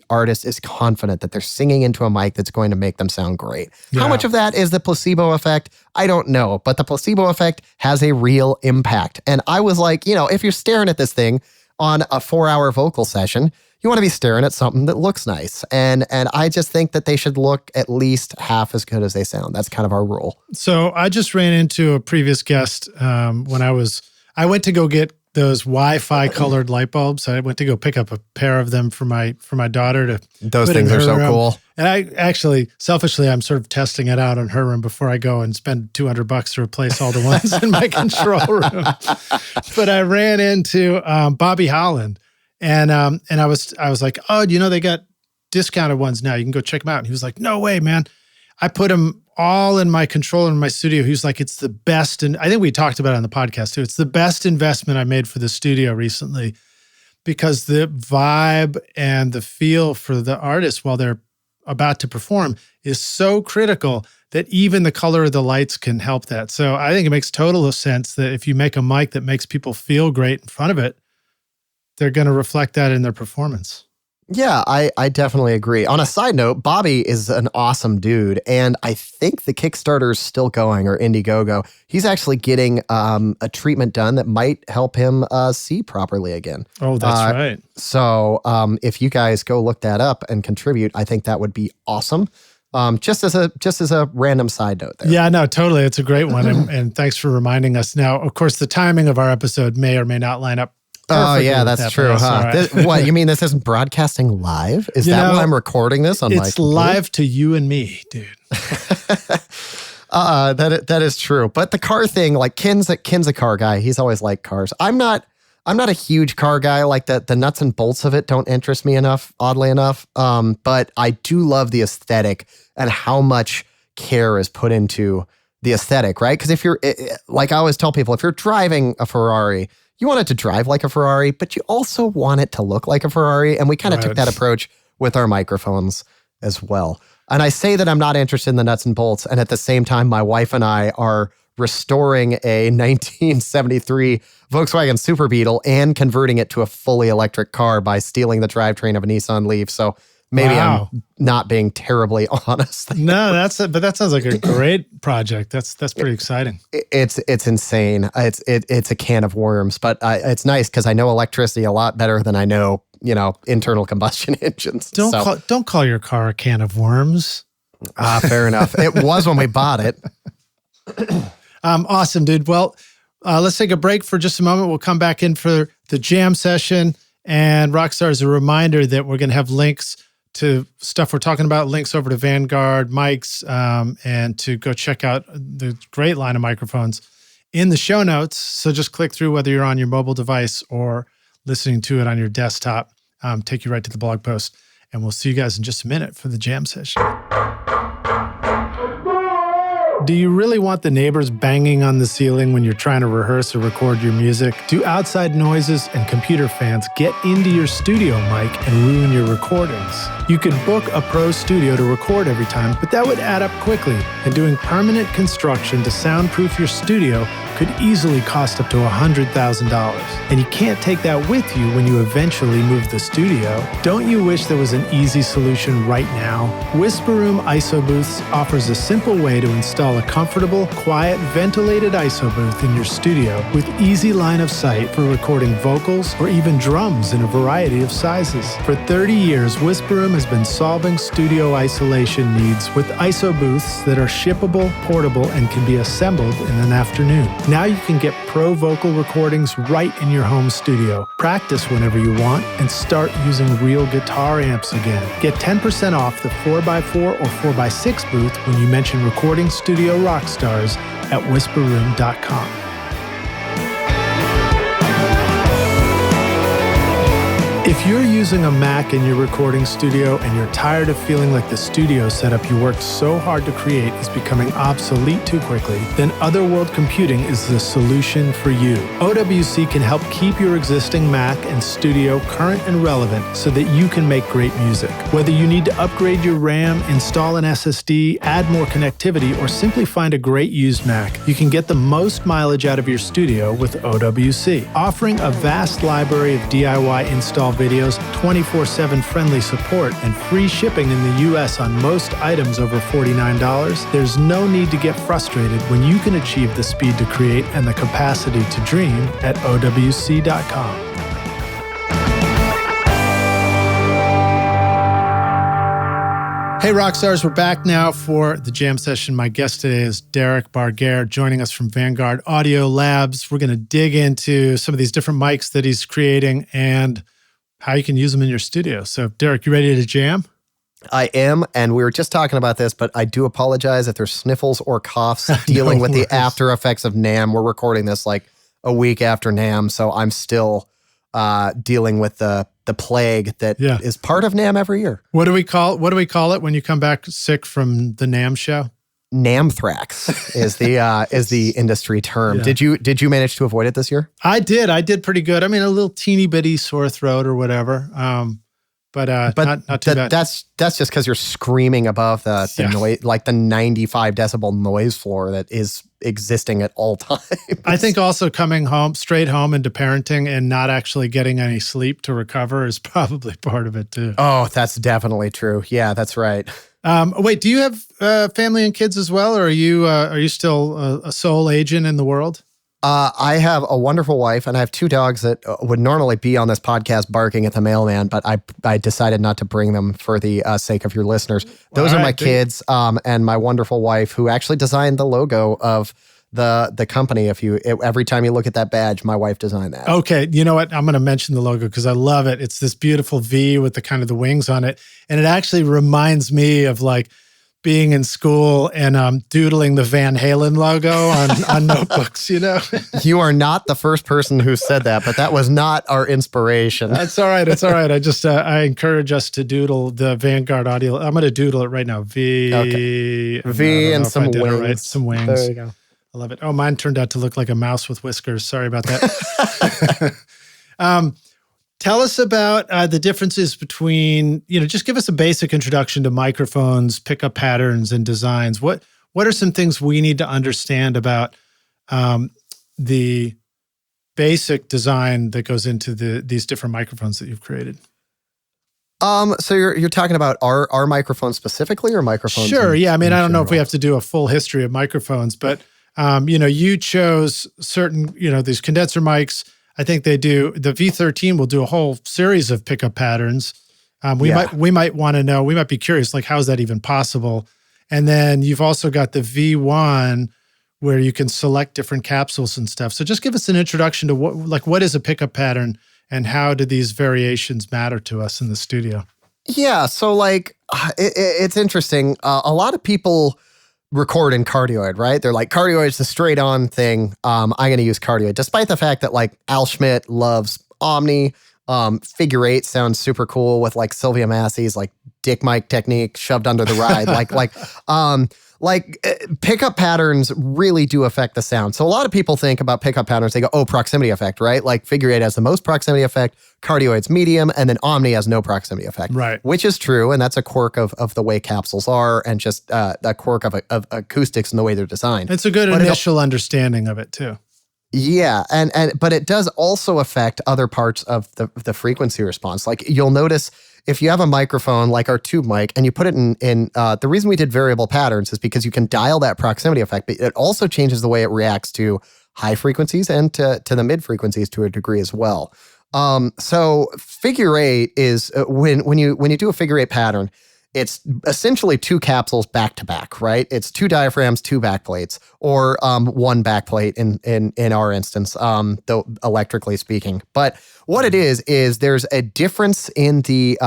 is confident that they're singing into a mic that's going to make them sound great. Yeah. How much of that is the placebo effect? I don't know, but the placebo effect has a real impact. And I was like, if you're staring at this thing on a 4-hour vocal session, you want to be staring at something that looks nice. And I just think that they should look at least half as good as they sound. That's kind of our rule. So I just ran into a previous guest when I went to go get those Wi-Fi colored light bulbs. I went to go pick up a pair of them for my daughter to. Those things are so cool. And I actually, selfishly, I'm sort of testing it out on her room before I go and spend $200 to replace all the ones in my control room. But I ran into Bobby Holland. And I was like, oh, they got discounted ones now. You can go check them out. And he was like, no way, man. I put them all in my controller in my studio. He was like, it's the best. And I think we talked about it on the podcast too. It's the best investment I made for the studio recently, because the vibe and the feel for the artist while they're about to perform is so critical that even the color of the lights can help that. So I think it makes total sense that if you make a mic that makes people feel great in front of it, they're going to reflect that in their performance. Yeah, I definitely agree. On a side note, Bobby is an awesome dude, and I think the Kickstarter is still going, or Indiegogo. He's actually getting a treatment done that might help him see properly again. Oh, that's right. So if you guys go look that up and contribute, I think that would be awesome. Just as a random side note there. Yeah, no, totally. It's a great one, and thanks for reminding us. Now, of course, the timing of our episode may or may not line up. Oh, yeah, that's true, huh? Right. What, you mean this isn't broadcasting live? Is that why I'm recording this on my computer? It's live to you and me, dude. That is true. But the car thing, like Ken's a car guy. He's always liked cars. I'm not a huge car guy. Like the nuts and bolts of it don't interest me enough, oddly enough. But I do love the aesthetic and how much care is put into the aesthetic, right? Because if you're, like I always tell people, if you're driving a Ferrari, you want it to drive like a Ferrari, but you also want it to look like a Ferrari. And we kind of took that approach with our microphones as well. And I say that I'm not interested in the nuts and bolts. And at the same time, my wife and I are restoring a 1973 Volkswagen Super Beetle and converting it to a fully electric car by stealing the drivetrain of a Nissan Leaf. So maybe I'm not being terribly honest. No, but that sounds like a great project. That's pretty exciting. It's insane. It's a can of worms, but it's nice because I know electricity a lot better than I know, internal combustion engines. Don't call your car a can of worms. Fair enough. It was when we bought it. Awesome, dude. Well, let's take a break for just a moment. We'll come back in for the jam session. And Rockstar's a reminder that we're going to have links to stuff we're talking about, links over to Vanguard Mics, and to go check out the great line of microphones in the show notes. So just click through whether you're on your mobile device or listening to it on your desktop. Take you right to the blog post. And we'll see you guys in just a minute for the jam session. Do you really want the neighbors banging on the ceiling when you're trying to rehearse or record your music? Do outside noises and computer fans get into your studio mic and ruin your recordings? You could book a pro studio to record every time, but that would add up quickly, and doing permanent construction to soundproof your studio could easily cost up to $100,000. And you can't take that with you when you eventually move the studio. Don't you wish there was an easy solution right now? Whisper Room ISO Booths offers a simple way to install a comfortable, quiet, ventilated ISO booth in your studio with easy line of sight for recording vocals or even drums in a variety of sizes. For 30 years, Whisper Room has been solving studio isolation needs with ISO booths that are shippable, portable, and can be assembled in an afternoon. Now you can get pro vocal recordings right in your home studio, practice whenever you want, and start using real guitar amps again. Get 10% off the 4x4 or 4x6 booth when you mention Recording Studio Rockstars at whisperroom.com. If you're using a Mac in your recording studio and you're tired of feeling like the studio setup you worked so hard to create is becoming obsolete too quickly, then Otherworld Computing is the solution for you. OWC can help keep your existing Mac and studio current and relevant so that you can make great music. Whether you need to upgrade your RAM, install an SSD, add more connectivity, or simply find a great used Mac, you can get the most mileage out of your studio with OWC. Offering a vast library of DIY install videos, 24/7 friendly support, and free shipping in the US on most items over $49, there's no need to get frustrated when you can achieve the speed to create and the capacity to dream at OWC.com. Hey, Rockstars, we're back now for the jam session. My guest today is Derek Bargaehr, joining us from Vanguard Audio Labs. We're going to dig into some of these different mics that he's creating and how you can use them in your studio. So, Derek, you ready to jam? I am, and we were just talking about this, but I do apologize if there's sniffles or coughs dealing with the after effects of NAMM. We're recording this like a week after NAMM, so I'm still dealing with the plague that is part of NAMM every year. What do we call it when you come back sick from the NAMM show? NAMthrax is the industry term. Yeah. Did you manage to avoid it this year? I did pretty good. I mean, a little teeny bitty sore throat or whatever. but not too bad. That's just because you're screaming above the noise, like the 95 decibel noise floor that is existing at all times. I think also coming straight home into parenting and not actually getting any sleep to recover is probably part of it too. Oh, that's definitely true. Yeah, that's right. Wait, do you have family and kids as well, or are you still a sole agent in the world? I have a wonderful wife, and I have two dogs that would normally be on this podcast barking at the mailman, but I decided not to bring them for the sake of your listeners. Those are my kids and my wonderful wife, who actually designed the logo of the company. Every time you look at that badge, my wife designed that. Okay, you know what? I'm going to mention the logo because I love it. It's this beautiful V with the kind of the wings on it, and it actually reminds me of like being in school and doodling the Van Halen logo on notebooks, you know? You are not the first person who said that, but that was not our inspiration. That's all right. It's all right. I just, I encourage us to doodle the Vanguard audio. I'm going to doodle it right now. V and some wings. Right. Some wings. There you go. I love it. Oh, mine turned out to look like a mouse with whiskers. Sorry about that. Tell us about the differences between, just give us a basic introduction to microphones, pickup patterns, and designs. What are some things we need to understand about the basic design that goes into these different microphones that you've created? So you're talking about our microphone specifically, or microphones? Sure. Yeah. I mean, I don't know if we have to do a full history of microphones, but you chose certain, these condenser mics. I think they do. The V13 will do a whole series of pickup patterns. We might want to know. We might be curious, like, how is that even possible? And then you've also got the V1, where you can select different capsules and stuff. So just give us an introduction to what is a pickup pattern, and how do these variations matter to us in the studio? Yeah. So it's interesting. A lot of people record in Cardioid, right? They're like, Cardioid's the straight on thing. I'm going to use Cardioid, despite the fact that like Al Schmidt loves Omni. Figure 8 sounds super cool with like Sylvia Massey's like dick mic technique shoved under the ride. Pickup patterns really do affect the sound. So a lot of people think about pickup patterns, they go, oh, proximity effect, right? Like Figure 8 has the most proximity effect, Cardioid's medium, and then Omni has no proximity effect. Right. Which is true, and that's a quirk of the way capsules are, and just a quirk of acoustics and the way they're designed. It's a good initial understanding of it too. Yeah, but it does also affect other parts of the frequency response. Like you'll notice if you have a microphone like our tube mic and you put it in the reason we did variable patterns is because you can dial that proximity effect, but it also changes the way it reacts to high frequencies and to the mid frequencies to a degree as well. So Figure 8 is when you do a Figure 8 pattern, it's essentially two capsules back to back, right? It's two diaphragms, two backplates, or one backplate in our instance, though electrically speaking. But what it is there's a difference in the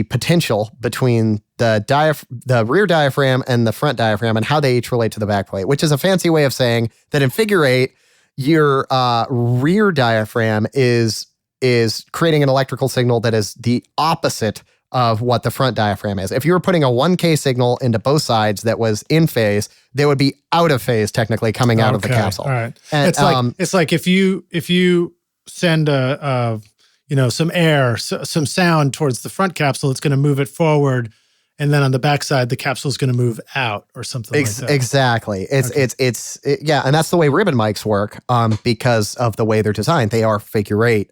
potential between the rear diaphragm and the front diaphragm, and how they each relate to the backplate, which is a fancy way of saying that in Figure 8, your rear diaphragm is creating an electrical signal that is the opposite of what the front diaphragm is. If you were putting a 1K signal into both sides that was in phase, they would be out of phase technically coming out of the capsule. All right. And, it's like if you send some air, some sound towards the front capsule, it's going to move it forward. And then on the backside, the capsule is going to move out or something like that. Exactly. And that's the way ribbon mics work because of the way they're designed. They are Figure 8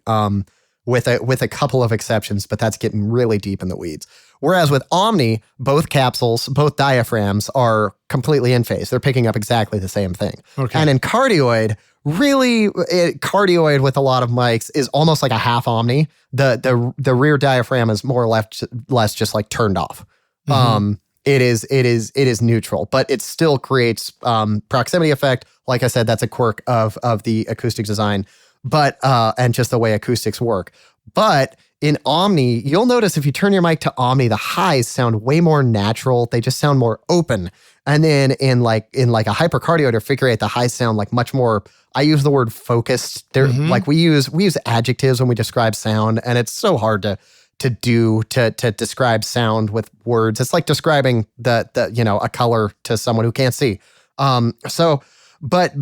with a couple of exceptions, but that's getting really deep in the weeds. Whereas with Omni, both diaphragms are completely in phase. They're picking up exactly the same thing. Okay. And in Cardioid, Cardioid with a lot of mics is almost like a half Omni. The rear diaphragm is more or less just like turned off. Mm-hmm. It is neutral, but it still creates proximity effect. Like I said, that's a quirk of the acoustic design, but and just the way acoustics work. But in Omni, you'll notice if you turn your mic to Omni, the highs sound way more natural. They just sound more open. And then in like a hypercardioid or Figure 8, the highs sound like much more. I use the word focused. They're like we use adjectives when we describe sound, and it's so hard to describe sound with words. It's like describing a color to someone who can't see. But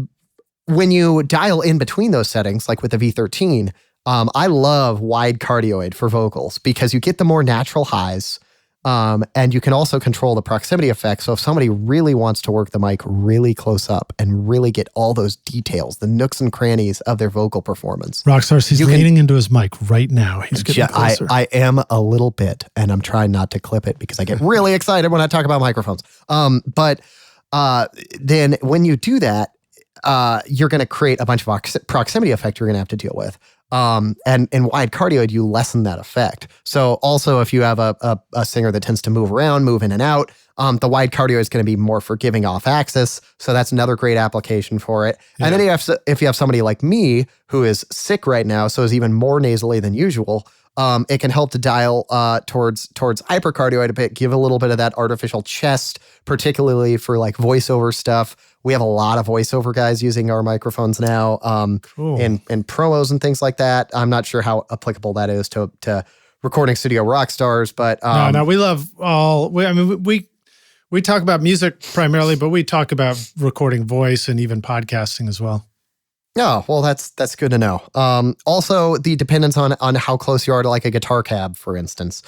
when you dial in between those settings, like with the V13, I love wide cardioid for vocals because you get the more natural highs. And you can also control the proximity effect. So if somebody really wants to work the mic really close up and really get all those details, the nooks and crannies of their vocal performance. Rockstars, he's leaning into his mic right now. He's getting closer. I am a little bit, and I'm trying not to clip it because I get really excited when I talk about microphones. But then when you do that, you're going to create a bunch of proximity effect you're going to have to deal with. And in wide cardioid, you lessen that effect. So also if you have a singer that tends to move around, move in and out, the wide cardioid is going to be more forgiving off axis. So that's another great application for it. Yeah. And then if you have somebody like me who is sick right now, so is even more nasally than usual, it can help to dial towards hypercardioid a bit, give a little bit of that artificial chest, particularly for like voiceover stuff. We have a lot of voiceover guys using our microphones now Cool. in promos and things like that. I'm not sure how applicable that is to recording studio rock stars, but no, we love all. We talk about music primarily, but we talk about recording voice and even podcasting as well. Oh, well, that's good to know. Also, the dependence on how close you are to like a guitar cab, for instance.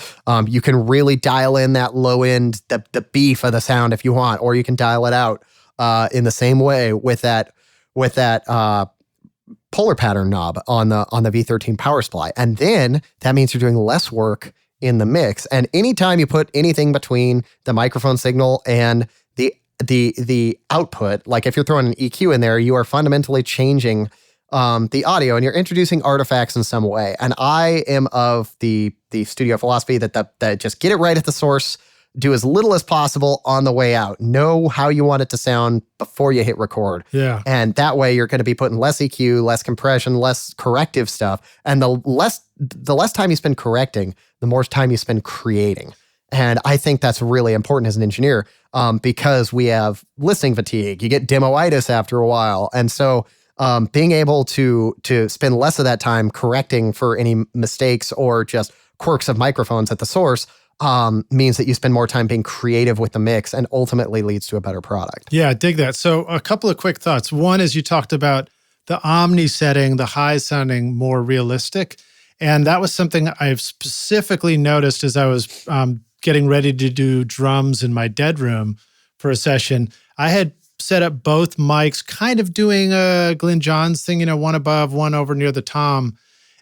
You can really dial in that low end, the beef of the sound if you want, or you can dial it out in the same way with that polar pattern knob on the V13 power supply. And then that means you're doing less work in the mix. And anytime you put anything between the microphone signal and the output, like if you're throwing an EQ in there, you are fundamentally changing the audio and you're introducing artifacts in some way. And I am of the studio philosophy that just get it right at the source, do as little as possible on the way out. Know how you want it to sound before you hit record. Yeah. And that way you're going to be putting less EQ, less compression, less corrective stuff. And the less time you spend correcting, the more time you spend creating. And I think that's really important as an engineer because we have listening fatigue. You get demoitis after a while. And so being able to spend less of that time correcting for any mistakes or just quirks of microphones at the source means that you spend more time being creative with the mix and ultimately leads to a better product. Yeah, I dig that. So a couple of quick thoughts. One is you talked about the omni setting, the high sounding more realistic. And that was something I've specifically noticed as I was getting ready to do drums in my dead room for a session. I had set up both mics, kind of doing a Glenn Johns thing, one above, one over near the tom.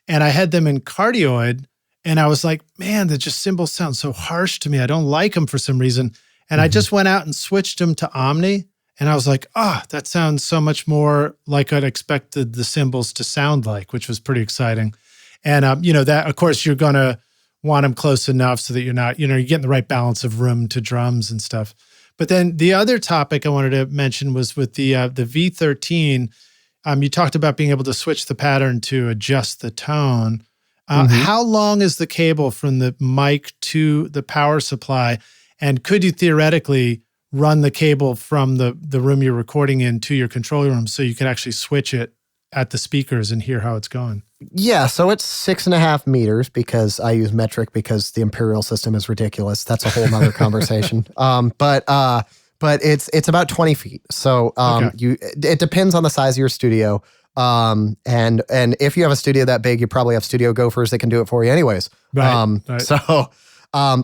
And I had them in cardioid. And I was like, man, the just cymbals sound so harsh to me. I don't like them for some reason. And I just went out and switched them to Omni. And I was like, that sounds so much more like I'd expected the cymbals to sound like, which was pretty exciting. And, that, of course, you're going to want them close enough so that you're not, you're getting the right balance of room to drums and stuff. But then the other topic I wanted to mention was with the V13, you talked about being able to switch the pattern to adjust the tone. How long is the cable from the mic to the power supply? And could you theoretically run the cable from the room you're recording in to your control room so you could actually switch it at the speakers and hear how it's going? Yeah, so it's 6.5 meters because I use metric because the imperial system is ridiculous. That's a whole nother conversation. But it's about 20 feet. So it depends on the size of your studio. And if you have a studio that big, you probably have studio gophers that can do it for you anyways. Right.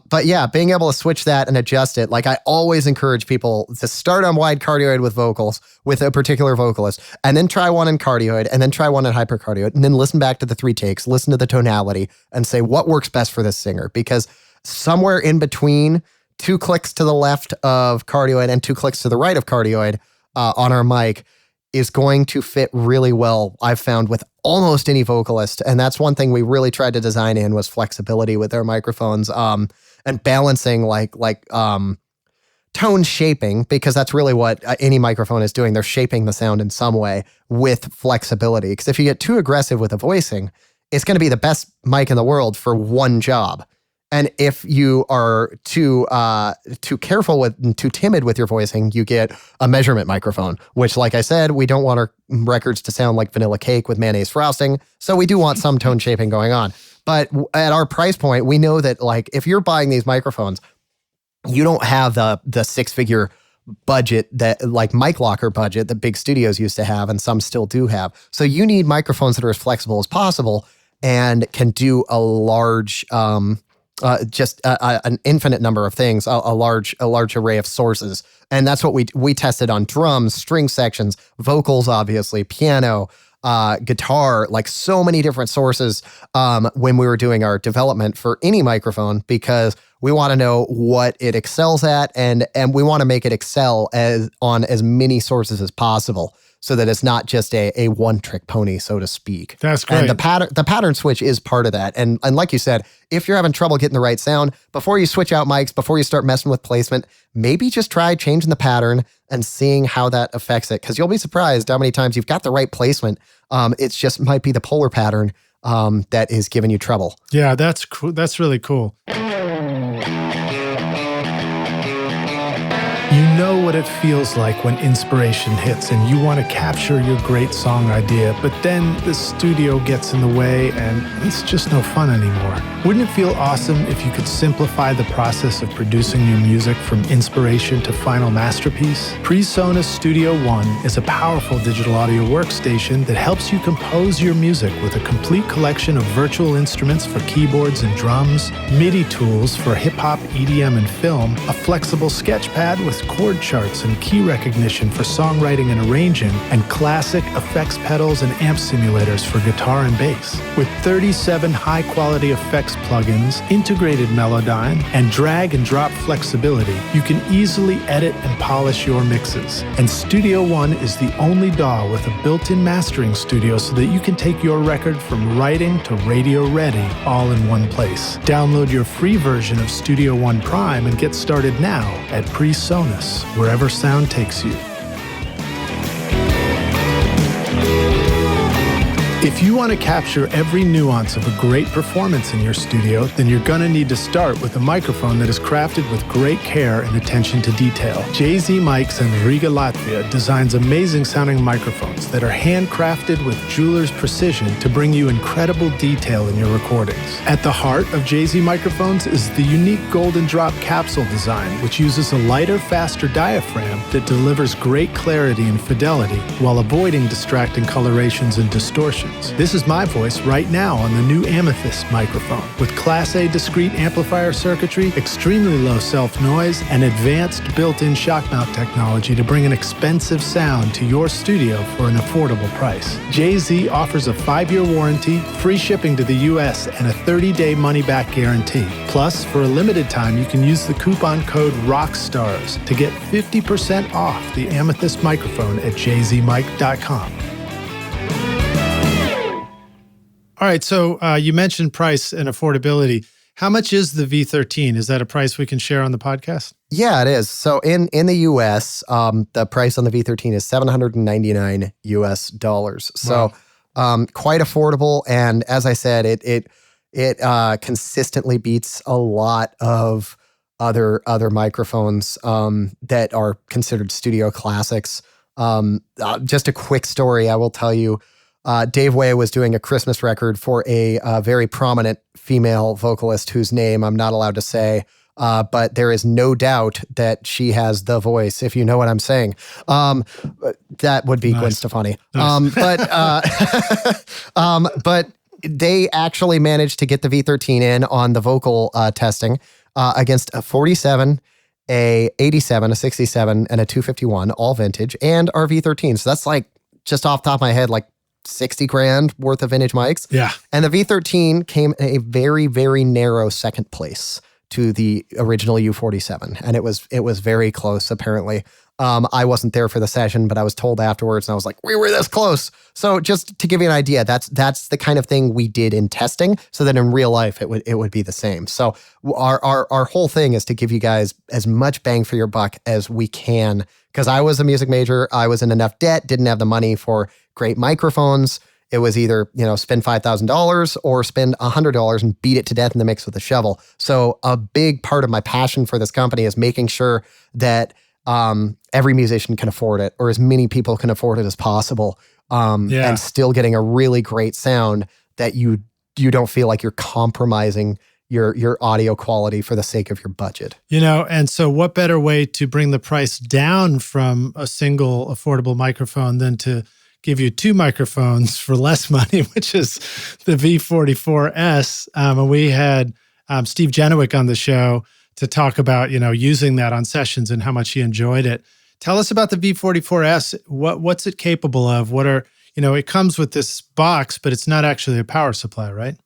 But yeah, being able to switch that and adjust it, like I always encourage people to start on wide cardioid with vocals with a particular vocalist, and then try one in cardioid, and then try one in hypercardioid, and then listen back to the 3 takes, listen to the tonality, and say what works best for this singer. Because somewhere in between 2 clicks to the left of cardioid and 2 clicks to the right of cardioid on our mic is going to fit really well, I've found, with almost any vocalist. And that's one thing we really tried to design in was flexibility with our microphones and balancing like tone shaping, because that's really what any microphone is doing. They're shaping the sound in some way with flexibility. Because if you get too aggressive with the voicing, it's going to be the best mic in the world for one job. And if you are too careful with and too timid with your voicing, you get a measurement microphone, which, like I said, we don't want our records to sound like vanilla cake with mayonnaise frosting. So we do want some tone shaping going on. But at our price point, we know that like if you're buying these microphones, you don't have the 6-figure budget that like mic locker budget that big studios used to have, and some still do have. So you need microphones that are as flexible as possible. and can do a large, an infinite number of things, a large array of sources. And that's what we tested on drums, string sections, vocals, obviously, piano, guitar, like so many different sources when we were doing our development for any microphone, because we want to know what it excels at, and we want to make it excel on as many sources as possible, so that it's not just a one-trick pony, so to speak. That's great. And the pattern switch is part of that. And like you said, if you're having trouble getting the right sound, before you switch out mics, before you start messing with placement, maybe just try changing the pattern and seeing how that affects it. Because you'll be surprised how many times you've got the right placement. It's just might be the polar pattern that is giving you trouble. Yeah, that's cool. That's really cool. You know what it feels like when inspiration hits and you want to capture your great song idea, but then the studio gets in the way and it's just no fun anymore. Wouldn't it feel awesome if you could simplify the process of producing your music from inspiration to final masterpiece? Presonus Studio One is a powerful digital audio workstation that helps you compose your music with a complete collection of virtual instruments for keyboards and drums, MIDI tools for hip-hop, EDM, and film, a flexible sketchpad with chord charts and key recognition for songwriting and arranging, and classic effects pedals and amp simulators for guitar and bass. With 37 high-quality effects plugins, integrated Melodyne, and drag and drop flexibility, you can easily edit and polish your mixes. And Studio One is the only DAW with a built-in mastering studio so that you can take your record from writing to radio ready all in one place. Download your free version of Studio One Prime and get started now at Presonus, wherever sound takes you. If you want to capture every nuance of a great performance in your studio, then you're going to need to start with a microphone that is crafted with great care and attention to detail. JZ Mics in Riga, Latvia designs amazing sounding microphones that are handcrafted with jeweler's precision to bring you incredible detail in your recordings. At the heart of JZ microphones is the unique golden drop capsule design, which uses a lighter, faster diaphragm that delivers great clarity and fidelity while avoiding distracting colorations and distortions. This is my voice right now on the new Amethyst microphone with Class A discrete amplifier circuitry, extremely low self-noise, and advanced built-in shock mount technology to bring an expensive sound to your studio for an affordable price. JZ offers a 5-year warranty, free shipping to the US, and a 30-day money-back guarantee. Plus, for a limited time, you can use the coupon code ROCKSTARS to get 50% off the Amethyst microphone at jzmic.com. All right, so you mentioned price and affordability. How much is the V13? Is that a price we can share on the podcast? Yeah, it is. So in the US, the price on the V13 is $799 US. So quite affordable. And as I said, it consistently beats a lot of other microphones that are considered studio classics. Just a quick story, I will tell you. Dave Way was doing a Christmas record for a very prominent female vocalist whose name I'm not allowed to say, but there is no doubt that she has the voice, if you know what I'm saying. That would be Gwen Stefani. Nice. But they actually managed to get the V13 in on the vocal testing against a 47, a 87, a 67, and a 251, all vintage, and our V13. So that's like, just off the top of my head, like $60,000 worth of vintage mics. Yeah. And the V13 came in a very, very narrow second place to the original U47. And it was very close, apparently. I wasn't there for the session, but I was told afterwards, and I was like, we were this close. So just to give you an idea, that's the kind of thing we did in testing, so that in real life, it would be the same. So our whole thing is to give you guys as much bang for your buck as we can, because I was a music major. I was in enough debt, didn't have the money for great microphones. It was either, spend $5,000 or spend $100 and beat it to death in the mix with a shovel. So a big part of my passion for this company is making sure that every musician can afford it, or as many people can afford it as possible, and still getting a really great sound that you don't feel like you're compromising your audio quality for the sake of your budget. And so what better way to bring the price down from a single affordable microphone than to give you two microphones for less money, which is the V44S. And we had Steve Genowick on the show to talk about, using that on sessions and how much he enjoyed it. Tell us about the V44S. What's it capable of? What are, it comes with this box, but it's not actually a power supply, right?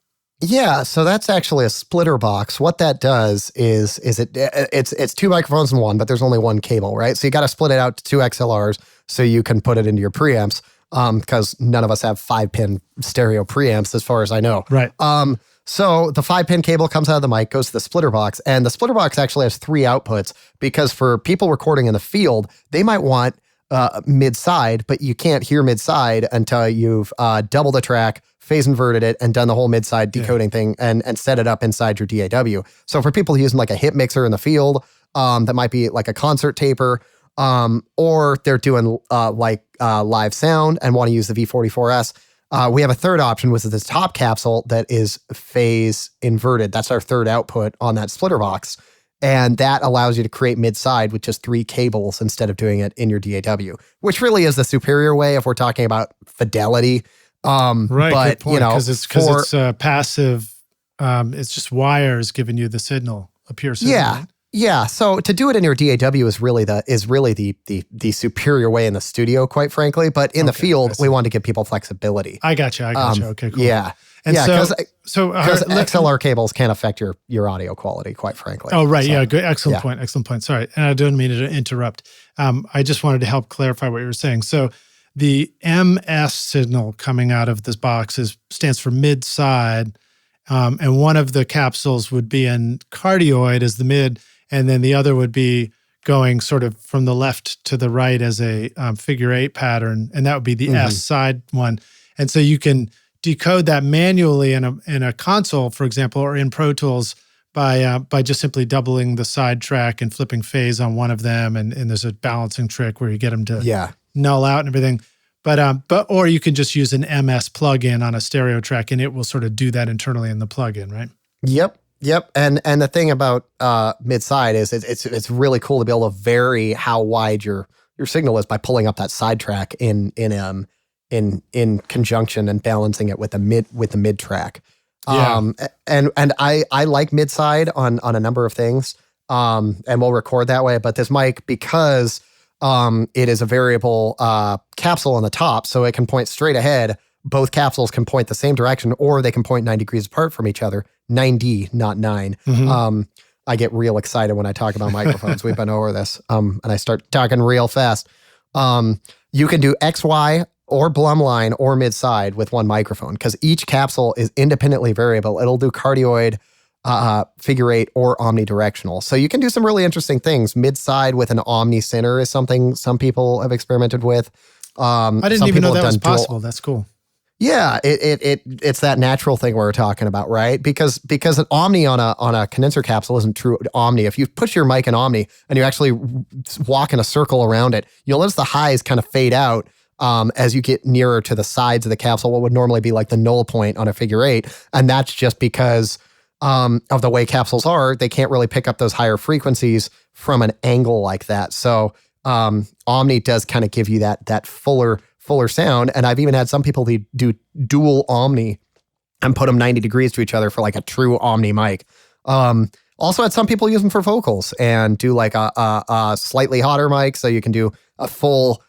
Yeah, so that's actually a splitter box. What that does is it's two microphones in one, but there's only one cable, right? So you got to split it out to two XLRs so you can put it into your preamps, because none of us have 5-pin stereo preamps as far as I know. Right. So the 5-pin cable comes out of the mic, goes to the splitter box, and the splitter box actually has 3 outputs because for people recording in the field, they might want mid-side, but you can't hear mid-side until you've doubled the track, phase inverted it, and done the whole mid-side decoding thing and set it up inside your DAW. So for people using like a hip mixer in the field, that might be like a concert taper, or they're doing live sound and want to use the V44S, we have a third option, which is this top capsule that is phase inverted. That's our third output on that splitter box. And that allows you to create mid-side with just 3 cables instead of doing it in your DAW, which really is the superior way if we're talking about fidelity. Right, but, good point, because it's passive. It's just wires giving you the signal, a pure signal. Yeah. Right? Yeah, so to do it in your DAW is really the superior way in the studio, quite frankly. But in the field, we want to give people flexibility. I got you. Okay, cool. Yeah, and because XLR cables can't affect your audio quality, quite frankly. Oh, right. So, yeah, good. Excellent point. Excellent point. Sorry, and I don't mean to interrupt. I just wanted to help clarify what you were saying. So the MS signal coming out of this box stands for mid-side, and one of the capsules would be in cardioid as the mid. And then the other would be going sort of from the left to the right as a figure 8 pattern, and that would be the S side one. And so you can decode that manually in a console, for example, or in Pro Tools by just simply doubling the side track and flipping phase on one of them. And there's a balancing trick where you get them to null out and everything. Or you can just use an MS plugin on a stereo track, and it will sort of do that internally in the plugin, right? Yep. And the thing about mid-side is it's really cool to be able to vary how wide your signal is by pulling up that side track in conjunction and balancing it with the mid track. Yeah. And I like mid-side on a number of things. And we'll record that way, but this mic, because it is a variable capsule on the top, so it can point straight ahead. Both capsules can point the same direction, or they can point 90 degrees apart from each other. 90, not 9. I get real excited when I talk about microphones. We've been over this, and I start talking real fast. You can do XY or Blum line or mid-side with one microphone because each capsule is independently variable. It'll do cardioid, figure 8, or omnidirectional. So you can do some really interesting things. Mid-side with an omni center is something some people have experimented with. I didn't even know that was possible. That's cool. Yeah, it's that natural thing we're talking about, right? Because an omni on a condenser capsule isn't true omni. If you push your mic in omni and you actually walk in a circle around it, you'll notice the highs kind of fade out as you get nearer to the sides of the capsule, what would normally be like the null point on a figure 8. And that's just because of the way capsules are. They can't really pick up those higher frequencies from an angle like that. So omni does kind of give you that fuller sound. And I've even had some people do dual omni and put them 90 degrees to each other for like a true omni mic. Also had some people use them for vocals and do like a slightly hotter mic. So you can do a full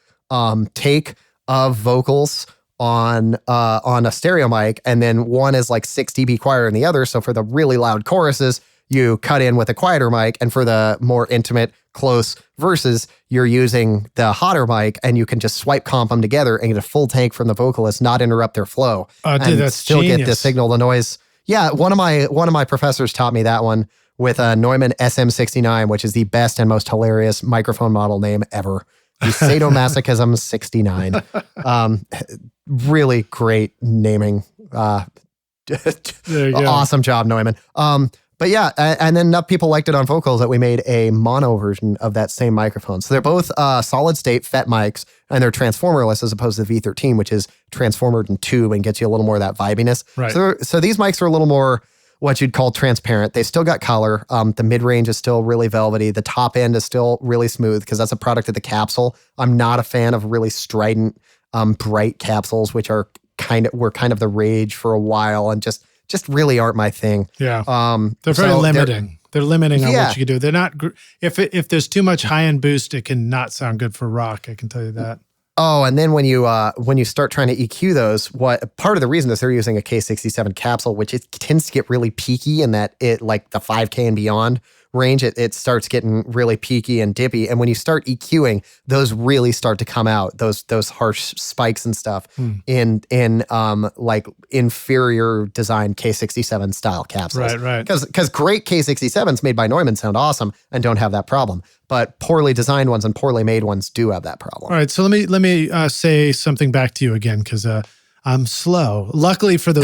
take of vocals on a stereo mic. And then one is like 6 dB quieter than the other. So for the really loud choruses, you cut in with a quieter mic. And for the more intimate, close verses, you're using the hotter mic, and you can just swipe comp them together and get a full take from the vocalist, not interrupt their flow. Dude, that's still genius. Get the signal, the noise. Yeah, one of my professors taught me that one with a Neumann SM69, which is the best and most hilarious microphone model name ever. The Sadomasochism 69. Really great naming. Awesome job, Neumann. But yeah, and then enough people liked it on vocals that we made a mono version of that same microphone. So they're both solid state FET mics, and they're transformerless as opposed to the V13, which is transformered in tube and gets you a little more of that vibiness. Right. So these mics are a little more what you'd call transparent. They still got color. The mid-range is still really velvety. The top end is still really smooth because that's a product of the capsule. I'm not a fan of really strident bright capsules, which were kind of the rage for a while, and just really aren't my thing. Yeah, they're very limiting. They're limiting on Yeah. what you can do. They're not. If there's too much high end boost, it can not sound good for rock. I can tell you that. Oh, and then when you start trying to EQ those, what part of the reason is they're using a K67 capsule, which it tends to get really peaky in that it, like the 5K and beyond range, it starts getting really peaky and dippy. And when you start EQing, those really start to come out, those harsh spikes and stuff in like inferior design K67 style capsules. Right. Because great K67s made by Neumann sound awesome and don't have that problem. But poorly designed ones and poorly made ones do have that problem. All right, so let me say something back to you again, because I'm slow. Luckily for the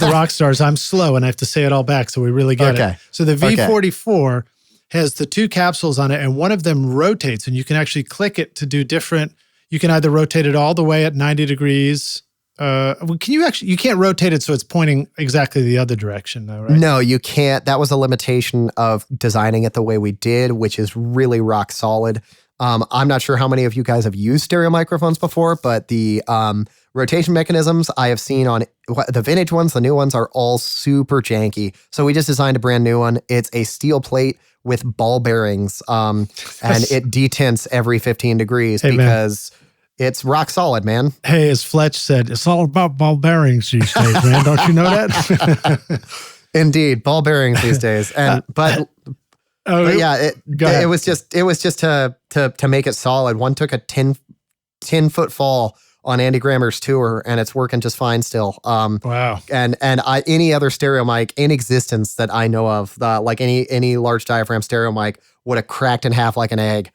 rock stars, I'm slow and I have to say it all back so we really get it. So the V44 has the two capsules on it, and one of them rotates, and you can actually click it to do different. You can either rotate it all the way at 90 degrees. You can't rotate it so it's pointing exactly the other direction though, right? No, you can't. That was a limitation of designing it the way we did, which is really rock solid. I'm not sure how many of you guys have used stereo microphones before, but the rotation mechanisms I have seen on the vintage ones, the new ones are all super janky. So we just designed a brand new one. It's a steel plate with ball bearings, and it detents every 15 degrees because it's rock solid, man. Hey, as Fletch said, it's all about ball bearings these days, man. Don't you know that? Indeed, ball bearings these days. And but yeah, it was just to make it solid. One took a 10-foot fall on Andy Grammer's tour, and it's working just fine still. Wow. And any other stereo mic in existence that I know of, like any large diaphragm stereo mic, would have cracked in half like an egg.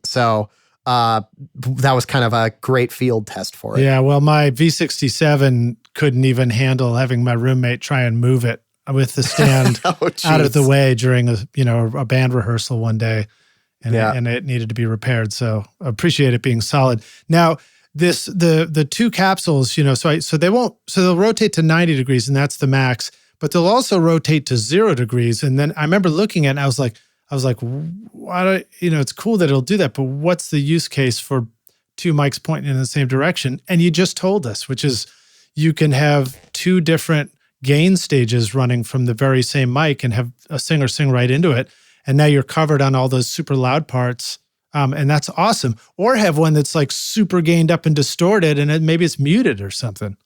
So that was kind of a great field test for it. Yeah, well, my V67 couldn't even handle having my roommate try and move it with the stand out of the way during a band rehearsal one day, and it needed to be repaired. So I appreciate it being solid. Now, the two capsules, so they'll rotate to 90 degrees, and that's the max, but they'll also rotate to 0 degrees. And then I remember looking at it, and I was like, why it's cool that it'll do that, but what's the use case for two mics pointing in the same direction? And you just told us, which is you can have two different gain stages running from the very same mic and have a singer sing right into it. And now you're covered on all those super loud parts. And that's awesome. Or have one that's like super gained up and distorted, and maybe it's muted or something.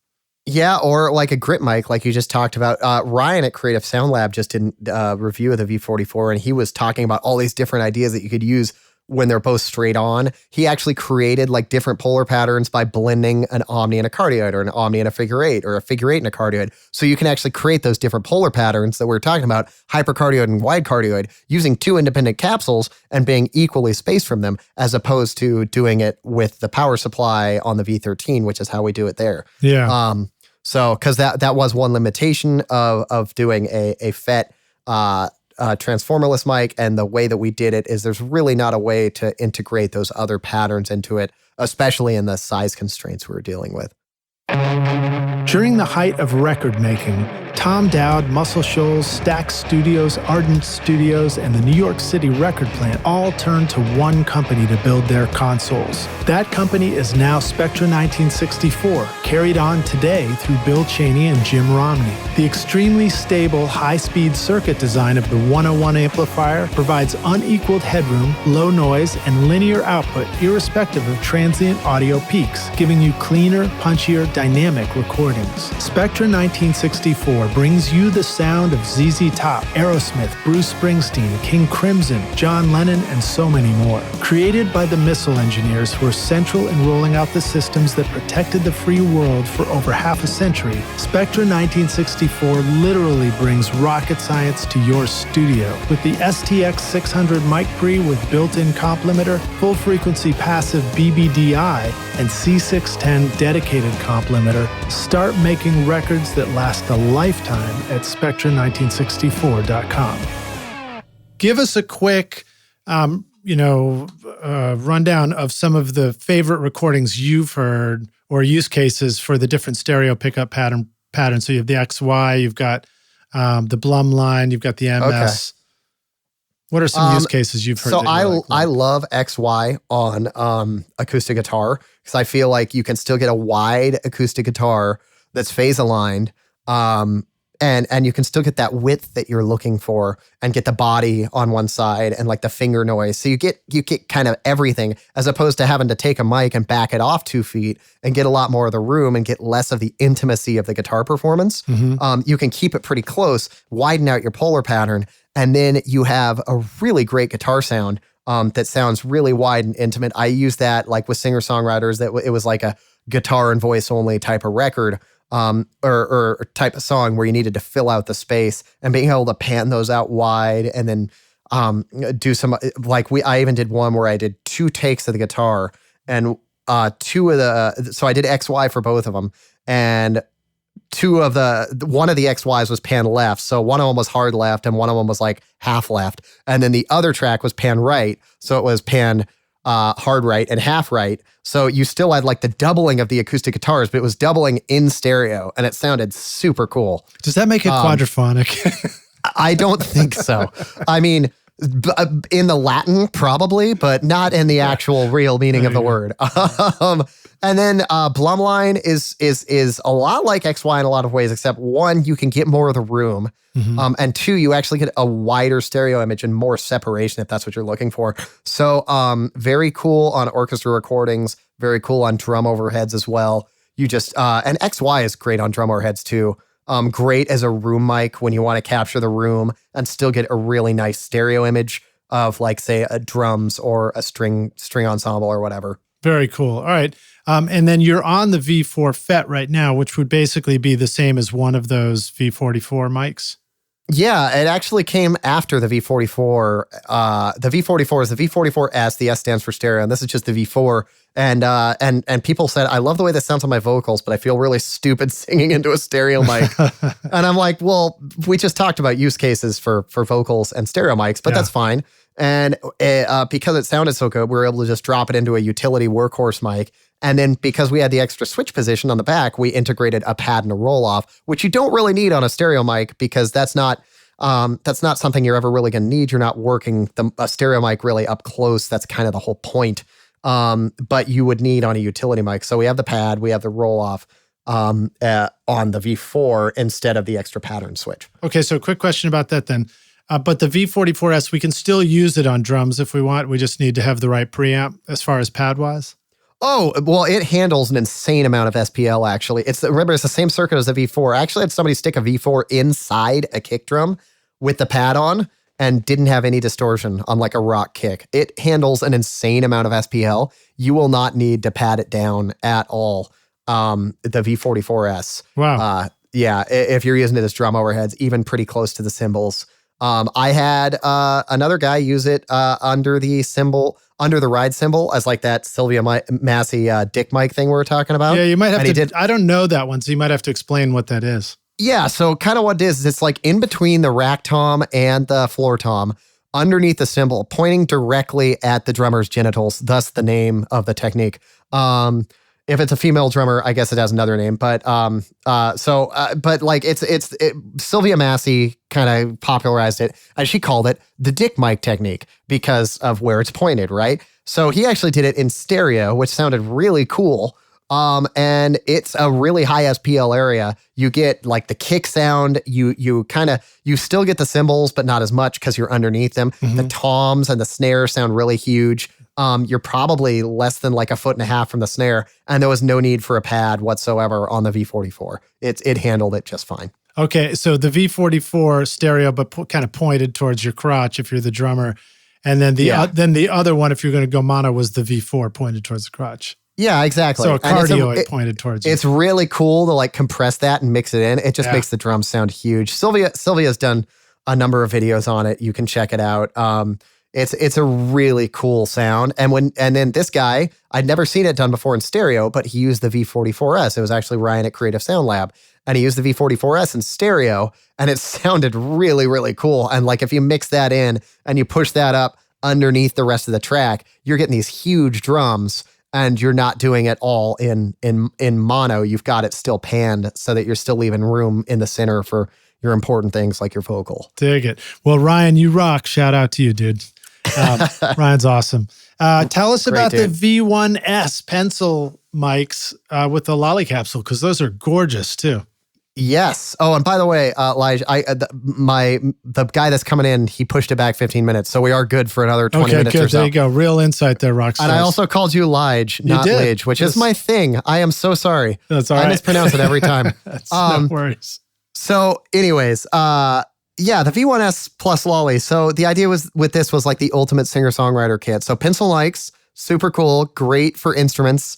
Yeah, or like a grip mic, like you just talked about. Ryan at Creative Sound Lab just did a review of the V44, and he was talking about all these different ideas that you could use when they're both straight on. He actually created like different polar patterns by blending an omni and a cardioid, or an omni and a figure eight, or a figure eight and a cardioid. So you can actually create those different polar patterns that we're talking about, hypercardioid and wide cardioid, using two independent capsules and being equally spaced from them, as opposed to doing it with the power supply on the V13, which is how we do it there. Yeah. So, because that was one limitation of doing a FET transformerless mic, and the way that we did it is there's really not a way to integrate those other patterns into it, especially in the size constraints we were dealing with. During the height of record making, Tom Dowd, Muscle Shoals, Stax Studios, Ardent Studios, and the New York City record plant all turned to one company to build their consoles. That company is now Spectra 1964, carried on today through Bill Cheney and Jim Romney. The extremely stable, high-speed circuit design of the 101 amplifier provides unequaled headroom, low noise, and linear output irrespective of transient audio peaks, giving you cleaner, punchier, dynamic recordings. Spectra 1964 brings you the sound of ZZ Top, Aerosmith, Bruce Springsteen, King Crimson, John Lennon, and so many more. Created by the missile engineers who were central in rolling out the systems that protected the free world for over half a century, Spectra 1964 literally brings rocket science to your studio. With the STX 600 mic pre with built-in comp limiter, full-frequency passive BBDI, and C610 dedicated comp limiter, start making records that last a lifetime at Spectra1964.com. Give us a quick, rundown of some of the favorite recordings you've heard or use cases for the different stereo pickup patterns. So you have the XY, you've got the Blum line, you've got the MS. What are some use cases you've heard? So that I love XY on acoustic guitar because I feel like you can still get a wide acoustic guitar that's phase aligned, and you can still get that width that you're looking for, and get the body on one side and like the finger noise. So you get kind of everything, as opposed to having to take a mic and back it off 2 feet and get a lot more of the room and get less of the intimacy of the guitar performance. You can keep it pretty close, widen out your polar pattern, and then you have a really great guitar sound that sounds really wide and intimate. I use that like with singer-songwriters, that it was like a guitar and voice only type of record, or type of song where you needed to fill out the space, and being able to pan those out wide and then do some, like I even did one where I did 2 takes of the guitar, and so I did XY for both of them, and one of the XYs was pan left. So one of them was hard left and one of them was like half left. And then the other track was pan right. So it was pan hard right and half right. So you still had like the doubling of the acoustic guitars, but it was doubling in stereo, and it sounded super cool. Does that make it quadraphonic? I don't think so. I mean, in the Latin, probably, but not in the actual real meaning of the word. And then Blumline is a lot like XY in a lot of ways, except 1, you can get more of the room. And 2, you actually get a wider stereo image and more separation if that's what you're looking for. So very cool on orchestra recordings, very cool on drum overheads as well. You just, and XY is great on drum overheads too. Great as a room mic when you want to capture the room and still get a really nice stereo image of, like, say, a drums or a string ensemble or whatever. Very cool. All right. And then you're on the V4 FET right now, which would basically be the same as one of those V44 mics. Yeah, it actually came after the V44. The V44 is the V44S. The S stands for stereo, and this is just the V4. And people said, I love the way this sounds on my vocals, but I feel really stupid singing into a stereo mic. And I'm like, well, we just talked about use cases for vocals and stereo mics, but that's fine. And because it sounded so good, we were able to just drop it into a utility workhorse mic. And then because we had the extra switch position on the back, we integrated a pad and a roll-off, which you don't really need on a stereo mic because that's not something you're ever really going to need. You're not working a stereo mic really up close. That's kind of the whole point. But you would need on a utility mic. So we have the pad, we have the roll-off on the V4 instead of the extra pattern switch. Okay, so quick question about that then. But the V44S, we can still use it on drums if we want. We just need to have the right preamp as far as pad-wise? Oh, well, it handles an insane amount of SPL, actually. Remember, it's the same circuit as the V4. I actually had somebody stick a V4 inside a kick drum with the pad on and didn't have any distortion on like a rock kick. It handles an insane amount of SPL. You will not need to pad it down at all, the V44S. Wow. Yeah, if you're using it as drum overheads, even pretty close to the cymbals. I had another guy use it under the ride cymbal as like that Sylvia Massey dick mic thing we were talking about. Yeah, you might have to. I don't know that one, so you might have to explain what that is. Yeah, so kind of what it is it's like in between the rack tom and the floor tom, underneath the cymbal, pointing directly at the drummer's genitals, thus the name of the technique. If it's a female drummer, I guess it has another name, but like Sylvia Massey kind of popularized it, and she called it the dick mic technique because of where it's pointed, right? So he actually did it in stereo, which sounded really cool. And it's a really high SPL area. You get like the kick sound, you still get the cymbals, but not as much because you're underneath them. Mm-hmm. The toms and the snare sound really huge. You're probably less than like 1.5 feet from the snare, and there was no need for a pad whatsoever on the V44. It handled it just fine. Okay, so the V44 stereo, but kind of pointed towards your crotch if you're the drummer, and then the other one, if you're going to go mono, was the V4 pointed towards the crotch. Yeah, exactly. So a cardioid pointed towards you. It's really cool to like compress that and mix it in. It just makes the drums sound huge. Sylvia's done a number of videos on it. You can check it out. It's a really cool sound. And then this guy, I'd never seen it done before in stereo, but he used the V44S. It was actually Ryan at Creative Sound Lab. And he used the V44S in stereo, and it sounded really, really cool. And like if you mix that in and you push that up underneath the rest of the track, you're getting these huge drums, and you're not doing it all in mono. You've got it still panned so that you're still leaving room in the center for important things like your vocal. Dig it. Well, Ryan, you rock. Shout out to you, dude. Ryan's awesome. Tell us about the V1S pencil mics with the lolly capsule, because those are gorgeous too. Yes. Oh, and by the way, Lige, the guy that's coming in, he pushed it back 15 minutes, so we are good for another 20 minutes good. or so. There you go. Real insight there, Rockstar. And I also called you Lige, not Lige, which is my thing. I am so sorry. That's all right. I mispronounce it every time. No worries. So, anyways, the V1S plus lolly. So the idea with this was like the ultimate singer-songwriter kit. So pencil mics, super cool, great for instruments.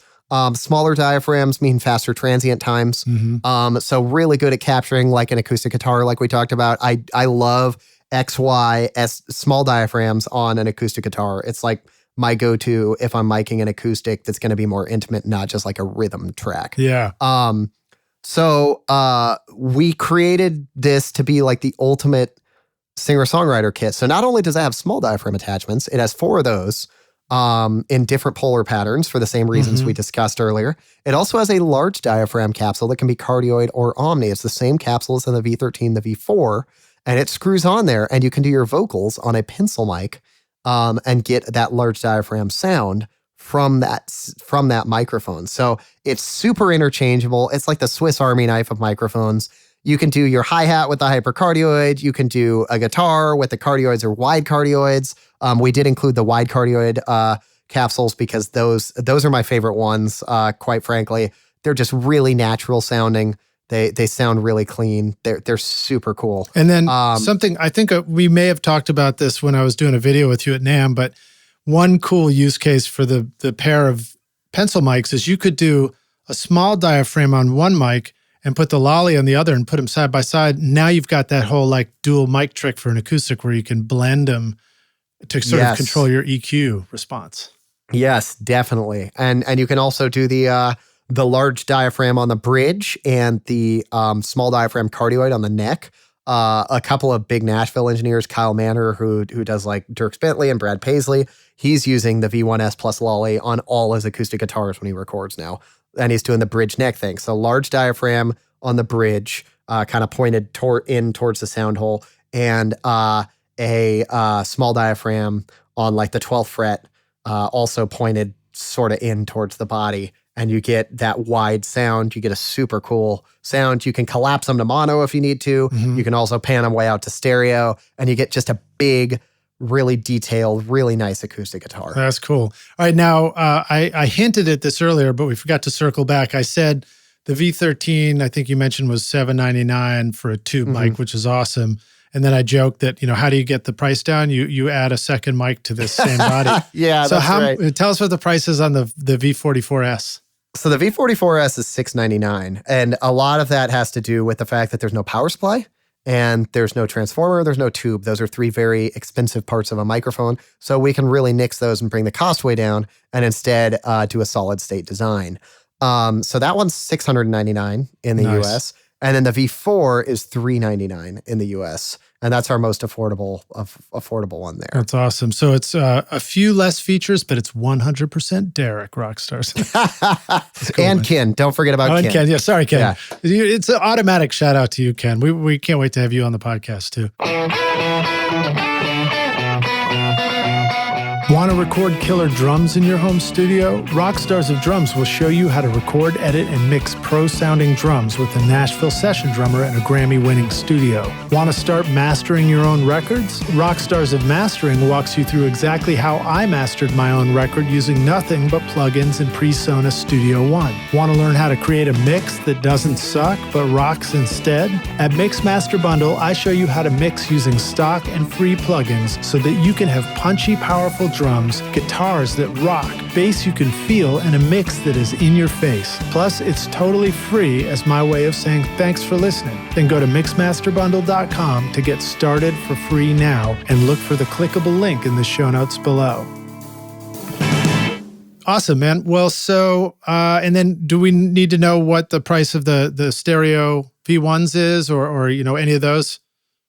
Smaller diaphragms mean faster transient times. So really good at capturing like an acoustic guitar, like we talked about. I love XY small diaphragms on an acoustic guitar. It's like my go-to if I'm miking an acoustic that's going to be more intimate, not just like a rhythm track. Yeah. So we created this to be like the ultimate singer-songwriter kit. So not only does it have small diaphragm attachments, it has 4 of those. In different polar patterns for the same reasons we discussed earlier. It also has a large diaphragm capsule that can be cardioid or omni. It's the same capsule as in the V13, the V4, and it screws on there, and you can do your vocals on a pencil mic and get that large diaphragm sound from that microphone. So it's super interchangeable. It's like the Swiss Army knife of microphones. You can do your hi-hat with the hypercardioid. You can do a guitar with the cardioids or wide cardioids. We did include the wide cardioid capsules because those are my favorite ones, quite frankly. They're just really natural sounding. They sound really clean. They're super cool. And then something, I think we may have talked about this when I was doing a video with you at NAMM, but one cool use case for the pair of pencil mics is you could do a small diaphragm on one mic and put the lolly on the other and put them side by side. Now you've got that whole like dual mic trick for an acoustic where you can blend them to sort of control your EQ response. Yes, definitely. And you can also do the large diaphragm on the bridge and the small diaphragm cardioid on the neck. A couple of big Nashville engineers, Kyle Manor, who does like Dierks Bentley and Brad Paisley, he's using the V1S plus lolly on all his acoustic guitars when he records now. And he's doing the bridge neck thing. So large diaphragm on the bridge, kind of pointed towards the sound hole, and a small diaphragm on like the 12th fret, also pointed sort of in towards the body. And you get that wide sound. You get a super cool sound. You can collapse them to mono if you need to. You can also pan them way out to stereo, and you get just a big, really detailed, really nice acoustic guitar. That's cool. All right, now I hinted at this earlier, but we forgot to circle back. I said the V13, I think you mentioned, was $799 for a tube mic, which is awesome. And then I joked that, how do you get the price down? You add a second mic to this same body. Yeah, so that's right. Tell us what the price is on the V44S. So the V44S is $699, and a lot of that has to do with the fact that there's no power supply and there's no transformer, there's no tube. Those are 3 very expensive parts of a microphone. So we can really nix those and bring the cost way down and instead do a solid state design. So that one's $699 in the US. And then the V4 is $399 in the US. And that's our most affordable one there. That's awesome. So it's a few less features, but it's 100% Derek Rockstars. Cool, and man. Ken. Don't forget about Ken. And Ken. Yeah, sorry, Ken. Yeah. It's an automatic shout out to you, Ken. We can't wait to have you on the podcast too. Want to record killer drums in your home studio? Rockstars of Drums will show you how to record, edit, and mix pro-sounding drums with a Nashville session drummer in a Grammy-winning studio. Want to start mastering your own records? Rockstars of Mastering walks you through exactly how I mastered my own record using nothing but plugins in Presonus Studio One. Want to learn how to create a mix that doesn't suck but rocks instead? At Mixmaster Bundle, I show you how to mix using stock and free plugins so that you can have punchy, powerful drums, guitars that rock, bass you can feel, and a mix that is in your face. Plus, it's totally free as my way of saying thanks for listening. Then go to mixmasterbundle.com to get started for free now and look for the clickable link in the show notes below. Awesome, man. Well, so, and then do we need to know what the price of the stereo V1s is or any of those?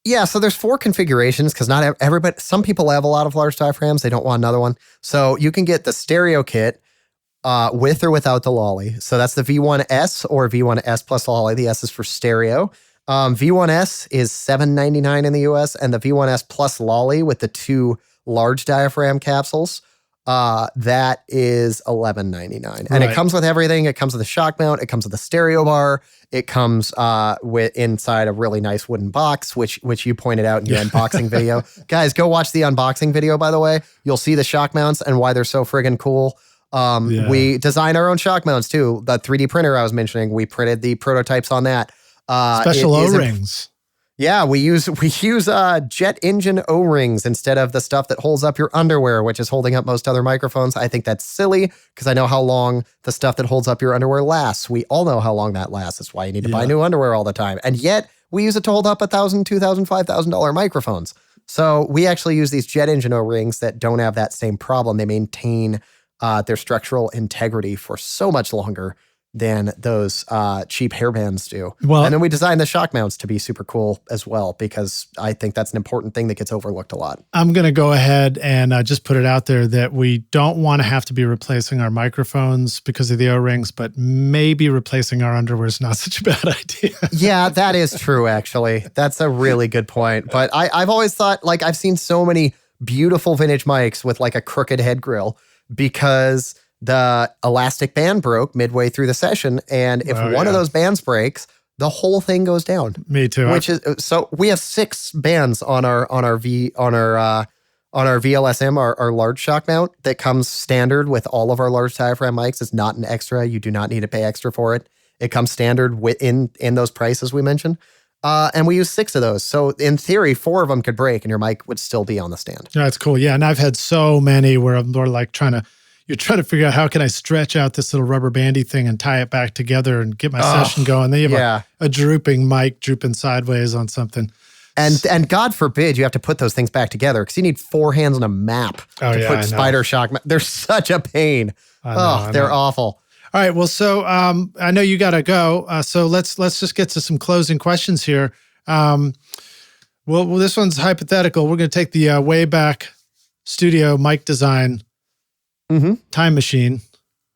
Yeah, so there's 4 configurations because not everybody, some people have a lot of large diaphragms. They don't want another one. So you can get the stereo kit with or without the lolly. So that's the V1S or V1S plus lolly. The S is for stereo. V1S is $7.99 in the US, and the V1S Plus Lolly with the 2 large diaphragm capsules, that is $11.99. And it comes with everything. It comes with a shock mount. It comes with a stereo bar. It comes with inside a really nice wooden box, which you pointed out in your unboxing video. Guys, go watch the unboxing video, by the way. You'll see the shock mounts and why they're so friggin' cool. We design our own shock mounts too. The 3D printer I was mentioning, we printed the prototypes on that. Special O-rings. Yeah, we use jet engine O-rings instead of the stuff that holds up your underwear, which is holding up most other microphones. I think that's silly because I know how long the stuff that holds up your underwear lasts. We all know how long that lasts. That's why you need to buy new underwear all the time. And yet we use it to hold up $1,000, $2,000, $5,000 microphones. So we actually use these jet engine O-rings that don't have that same problem. They maintain their structural integrity for so much longer than those cheap hairbands do. Well, and then we designed the shock mounts to be super cool as well, because I think that's an important thing that gets overlooked a lot. I'm going to go ahead and just put it out there that we don't want to have to be replacing our microphones because of the O-rings, but maybe replacing our underwear is not such a bad idea. Yeah, that is true, actually. That's a really good point. But I've always thought, like, I've seen so many beautiful vintage mics with like a crooked head grill because the elastic band broke midway through the session, and if one of those bands breaks, the whole thing goes down. Me too. Which is so we have 6 bands on our VLSM, our large shock mount that comes standard with all of our large diaphragm mics. It's not an extra. You do not need to pay extra for it. It comes standard in those prices we mentioned. And we use 6 of those. So in theory, 4 of them could break and your mic would still be on the stand. That's cool. Yeah. And I've had so many where we're like you're trying to figure out how can I stretch out this little rubber bandy thing and tie it back together and get my session going. Then you have a drooping mic drooping sideways on something. And God forbid you have to put those things back together because you need 4 hands on a map to put spider shock. They're such a pain. They're awful. All right. Well, so I know you got to go. So let's just get to some closing questions here. Well, this one's hypothetical. We're going to take the Wayback Studio mic design time machine.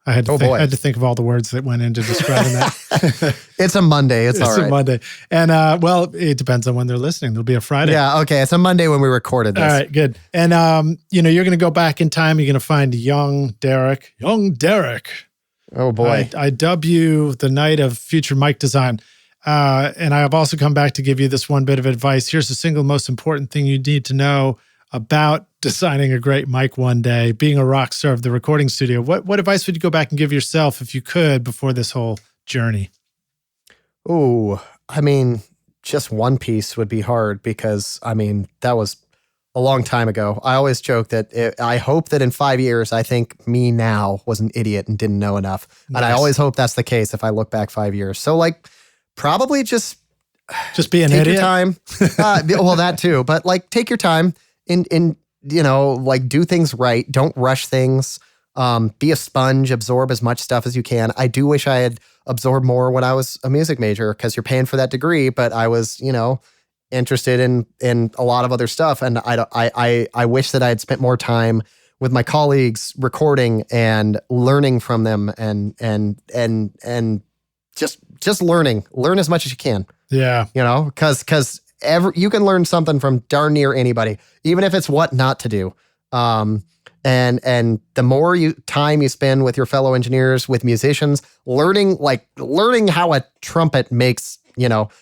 I had to think of all the words that went into describing that. It's a Monday. It's all right. It's a Monday. And well, it depends on when they're listening. There'll be a Friday. Yeah. Okay. It's a Monday when we recorded this. All right. Good. And you're going to go back in time. You're going to find young Derek. Oh boy. I dub you the knight of future mic design. And I have also come back to give you this one bit of advice. Here's the single most important thing you need to know about designing a great mic one day, being a rock star of the recording studio. What advice would you go back and give yourself if you could before this whole journey? Oh, I mean, just one piece would be hard because, I mean, that was a long time ago. I always joke that I hope that in 5 years, I think me now was an idiot and didn't know enough. Nice. And I always hope that's the case if I look back 5 years. So like probably just be an idiot. Take your time. Well, that too, but like take your time in like do things right. Don't rush things. Be a sponge, absorb as much stuff as you can. I do wish I had absorbed more when I was a music major because you're paying for that degree, but I was, interested in a lot of other stuff. And I wish that I had spent more time with my colleagues recording and learning from them and just learn as much as you can. Yeah. Because you can learn something from darn near anybody, even if it's what not to do. And the more time you spend with your fellow engineers, with musicians, learning how a trumpet makes,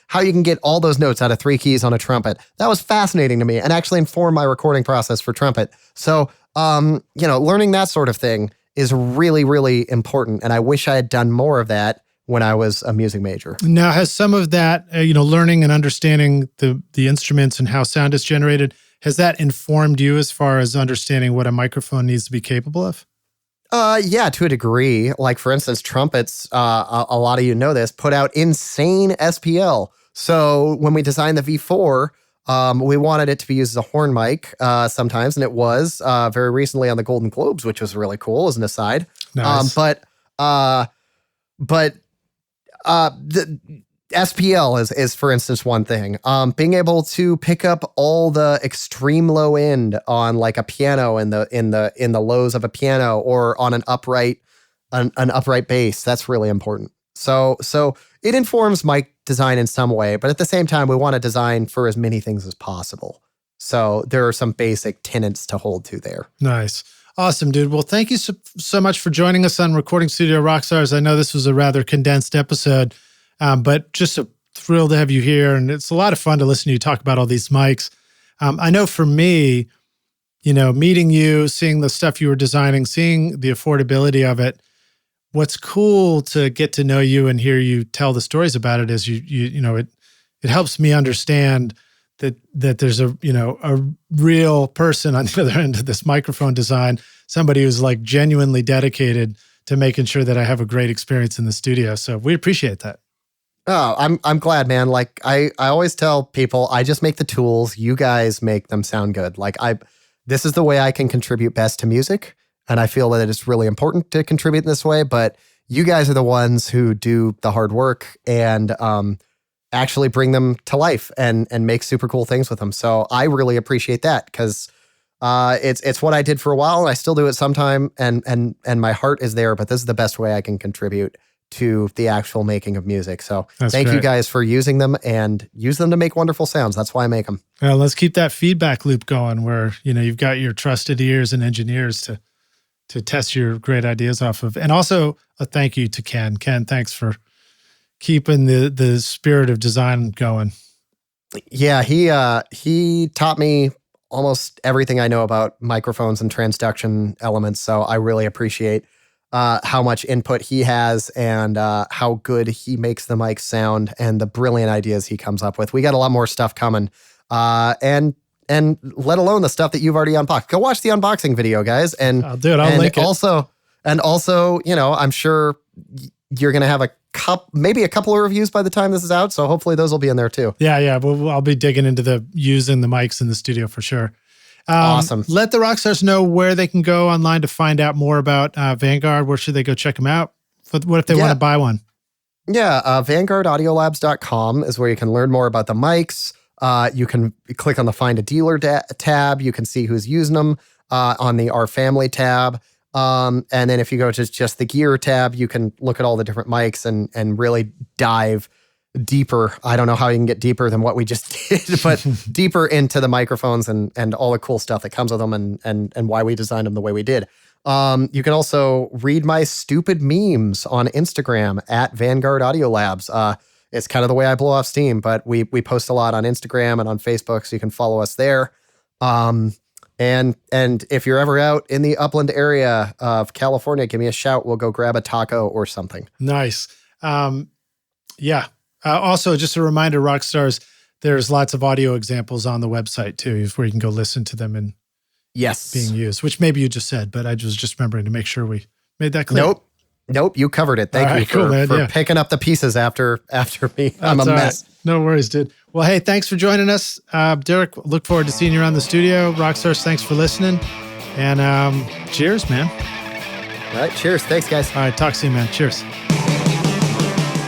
how you can get all those notes out of 3 keys on a trumpet. That was fascinating to me and actually informed my recording process for trumpet. So, learning that sort of thing is really, really important. And I wish I had done more of that when I was a music major. Now, has some of that, learning and understanding the instruments and how sound is generated, has that informed you as far as understanding what a microphone needs to be capable of? Yeah, to a degree. Like, for instance, trumpets, a lot of you know this, put out insane SPL. So when we designed the V4, we wanted it to be used as a horn mic sometimes, and it was very recently on the Golden Globes, which was really cool as an aside. Nice. But the SPL is for instance one thing. Being able to pick up all the extreme low end on like a piano in the lows of a piano or on an upright bass, that's really important. So it informs mic design in some way, but at the same time, we want to design for as many things as possible. So there are some basic tenets to hold to there. Nice. Awesome, dude. Well, thank you so much for joining us on Recording Studio Rockstars. I know this was a rather condensed episode, but just a thrill to have you here. And it's a lot of fun to listen to you talk about all these mics. I know for me, meeting you, seeing the stuff you were designing, seeing the affordability of it, what's cool to get to know you and hear you tell the stories about it is it helps me understand that there's a real person on the other end of this microphone design, somebody who's like genuinely dedicated to making sure that I have a great experience in the studio. So we appreciate that. Oh, I'm glad, man. Like I always tell people, I just make the tools. You guys make them sound good. Like this is the way I can contribute best to music. And I feel that it's really important to contribute in this way, but you guys are the ones who do the hard work and, actually bring them to life and make super cool things with them. So I really appreciate that because it's what I did for a while and I still do it sometime and my heart is there, but this is the best way I can contribute to the actual making of music. So thank you guys for using them and use them to make wonderful sounds. That's why I make them. Well, let's keep that feedback loop going where, you've got your trusted ears and engineers to test your great ideas off of. And also a thank you to Ken. Ken, thanks for keeping the spirit of design going. Yeah, he taught me almost everything I know about microphones and transduction elements. So I really appreciate how much input he has and how good he makes the mic sound and the brilliant ideas he comes up with. We got a lot more stuff coming, and let alone the stuff that you've already unboxed. Go watch the unboxing video, guys. And I'll do it. I'll link it. And also, I'm sure you're going to have maybe a couple of reviews by the time this is out. So hopefully those will be in there too. Yeah. Well, I'll be digging into using the mics in the studio for sure. Awesome. Let the rockstars know where they can go online to find out more about Vanguard. Where should they go check them out? What if they want to buy one? Yeah. VanguardAudiolabs.com is where you can learn more about the mics. You can click on the Find a Dealer tab. You can see who's using them on the Our Family tab. And then if you go to just the Gear tab, you can look at all the different mics and really dive deeper. I don't know how you can get deeper than what we just did, but deeper into the microphones and all the cool stuff that comes with them and why we designed them the way we did. You can also read my stupid memes on Instagram at Vanguard Audio Labs. It's kind of the way I blow off steam, but we post a lot on Instagram and on Facebook, so you can follow us there. And if you're ever out in the upland area of California, give me a shout. We'll go grab a taco or something. Nice. Yeah. Also, just a reminder, Rockstars, there's lots of audio examples on the website too, where you can go listen to them and being used, which maybe you just said, but I was just remembering to make sure we made that clear. Nope. You covered it. Thank you for picking up the pieces after me. I'm a mess. Right. No worries, dude. Well, hey, thanks for joining us. Derek, look forward to seeing you around the studio. Rockstars, thanks for listening. And cheers, man. All right. Cheers. Thanks, guys. All right. Talk soon, man. Cheers.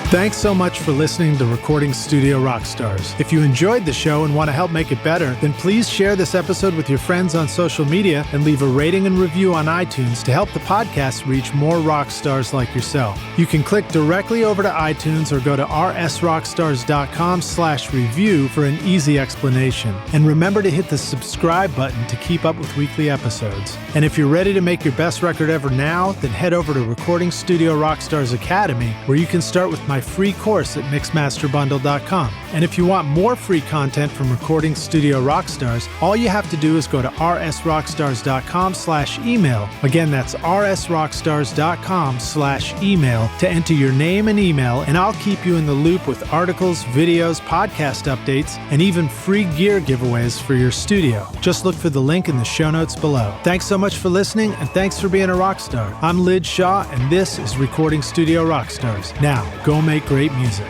Thanks so much for listening to Recording Studio Rockstars. If you enjoyed the show and want to help make it better, then please share this episode with your friends on social media and leave a rating and review on iTunes to help the podcast reach more rock stars like yourself. You can click directly over to iTunes or go to rsrockstars.com/review for an easy explanation. And remember to hit the subscribe button to keep up with weekly episodes. And if you're ready to make your best record ever now, then head over to Recording Studio Rockstars Academy, where you can start with my free course at mixmasterbundle.com. And if you want more free content from Recording Studio Rockstars, all you have to do is go to rsrockstars.com/email. Again, that's rsrockstars.com/email to enter your name and email, and I'll keep you in the loop with articles, videos, podcast updates, and even free gear giveaways for your studio. Just look for the link in the show notes below. Thanks so much for listening, and thanks for being a rock star. I'm Lid Shaw, and this is Recording Studio Rockstars. Now, go make great music.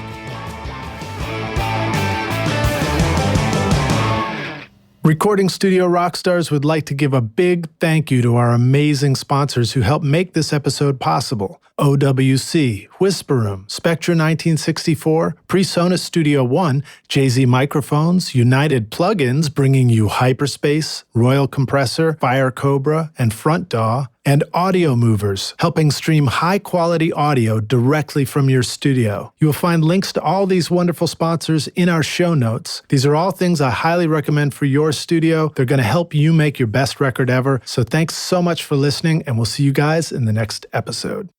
Recording Studio Rockstars would like to give a big thank you to our amazing sponsors who helped make this episode possible. OWC, Whisper Room, Spectra 1964, Presonus Studio One, JZ Microphones, United Plugins bringing you Hyperspace, Royal Compressor, Fire Cobra, and Front DAW, and Audio Movers, helping stream high-quality audio directly from your studio. You will find links to all these wonderful sponsors in our show notes. These are all things I highly recommend for your studio. They're going to help you make your best record ever. So thanks so much for listening, and we'll see you guys in the next episode.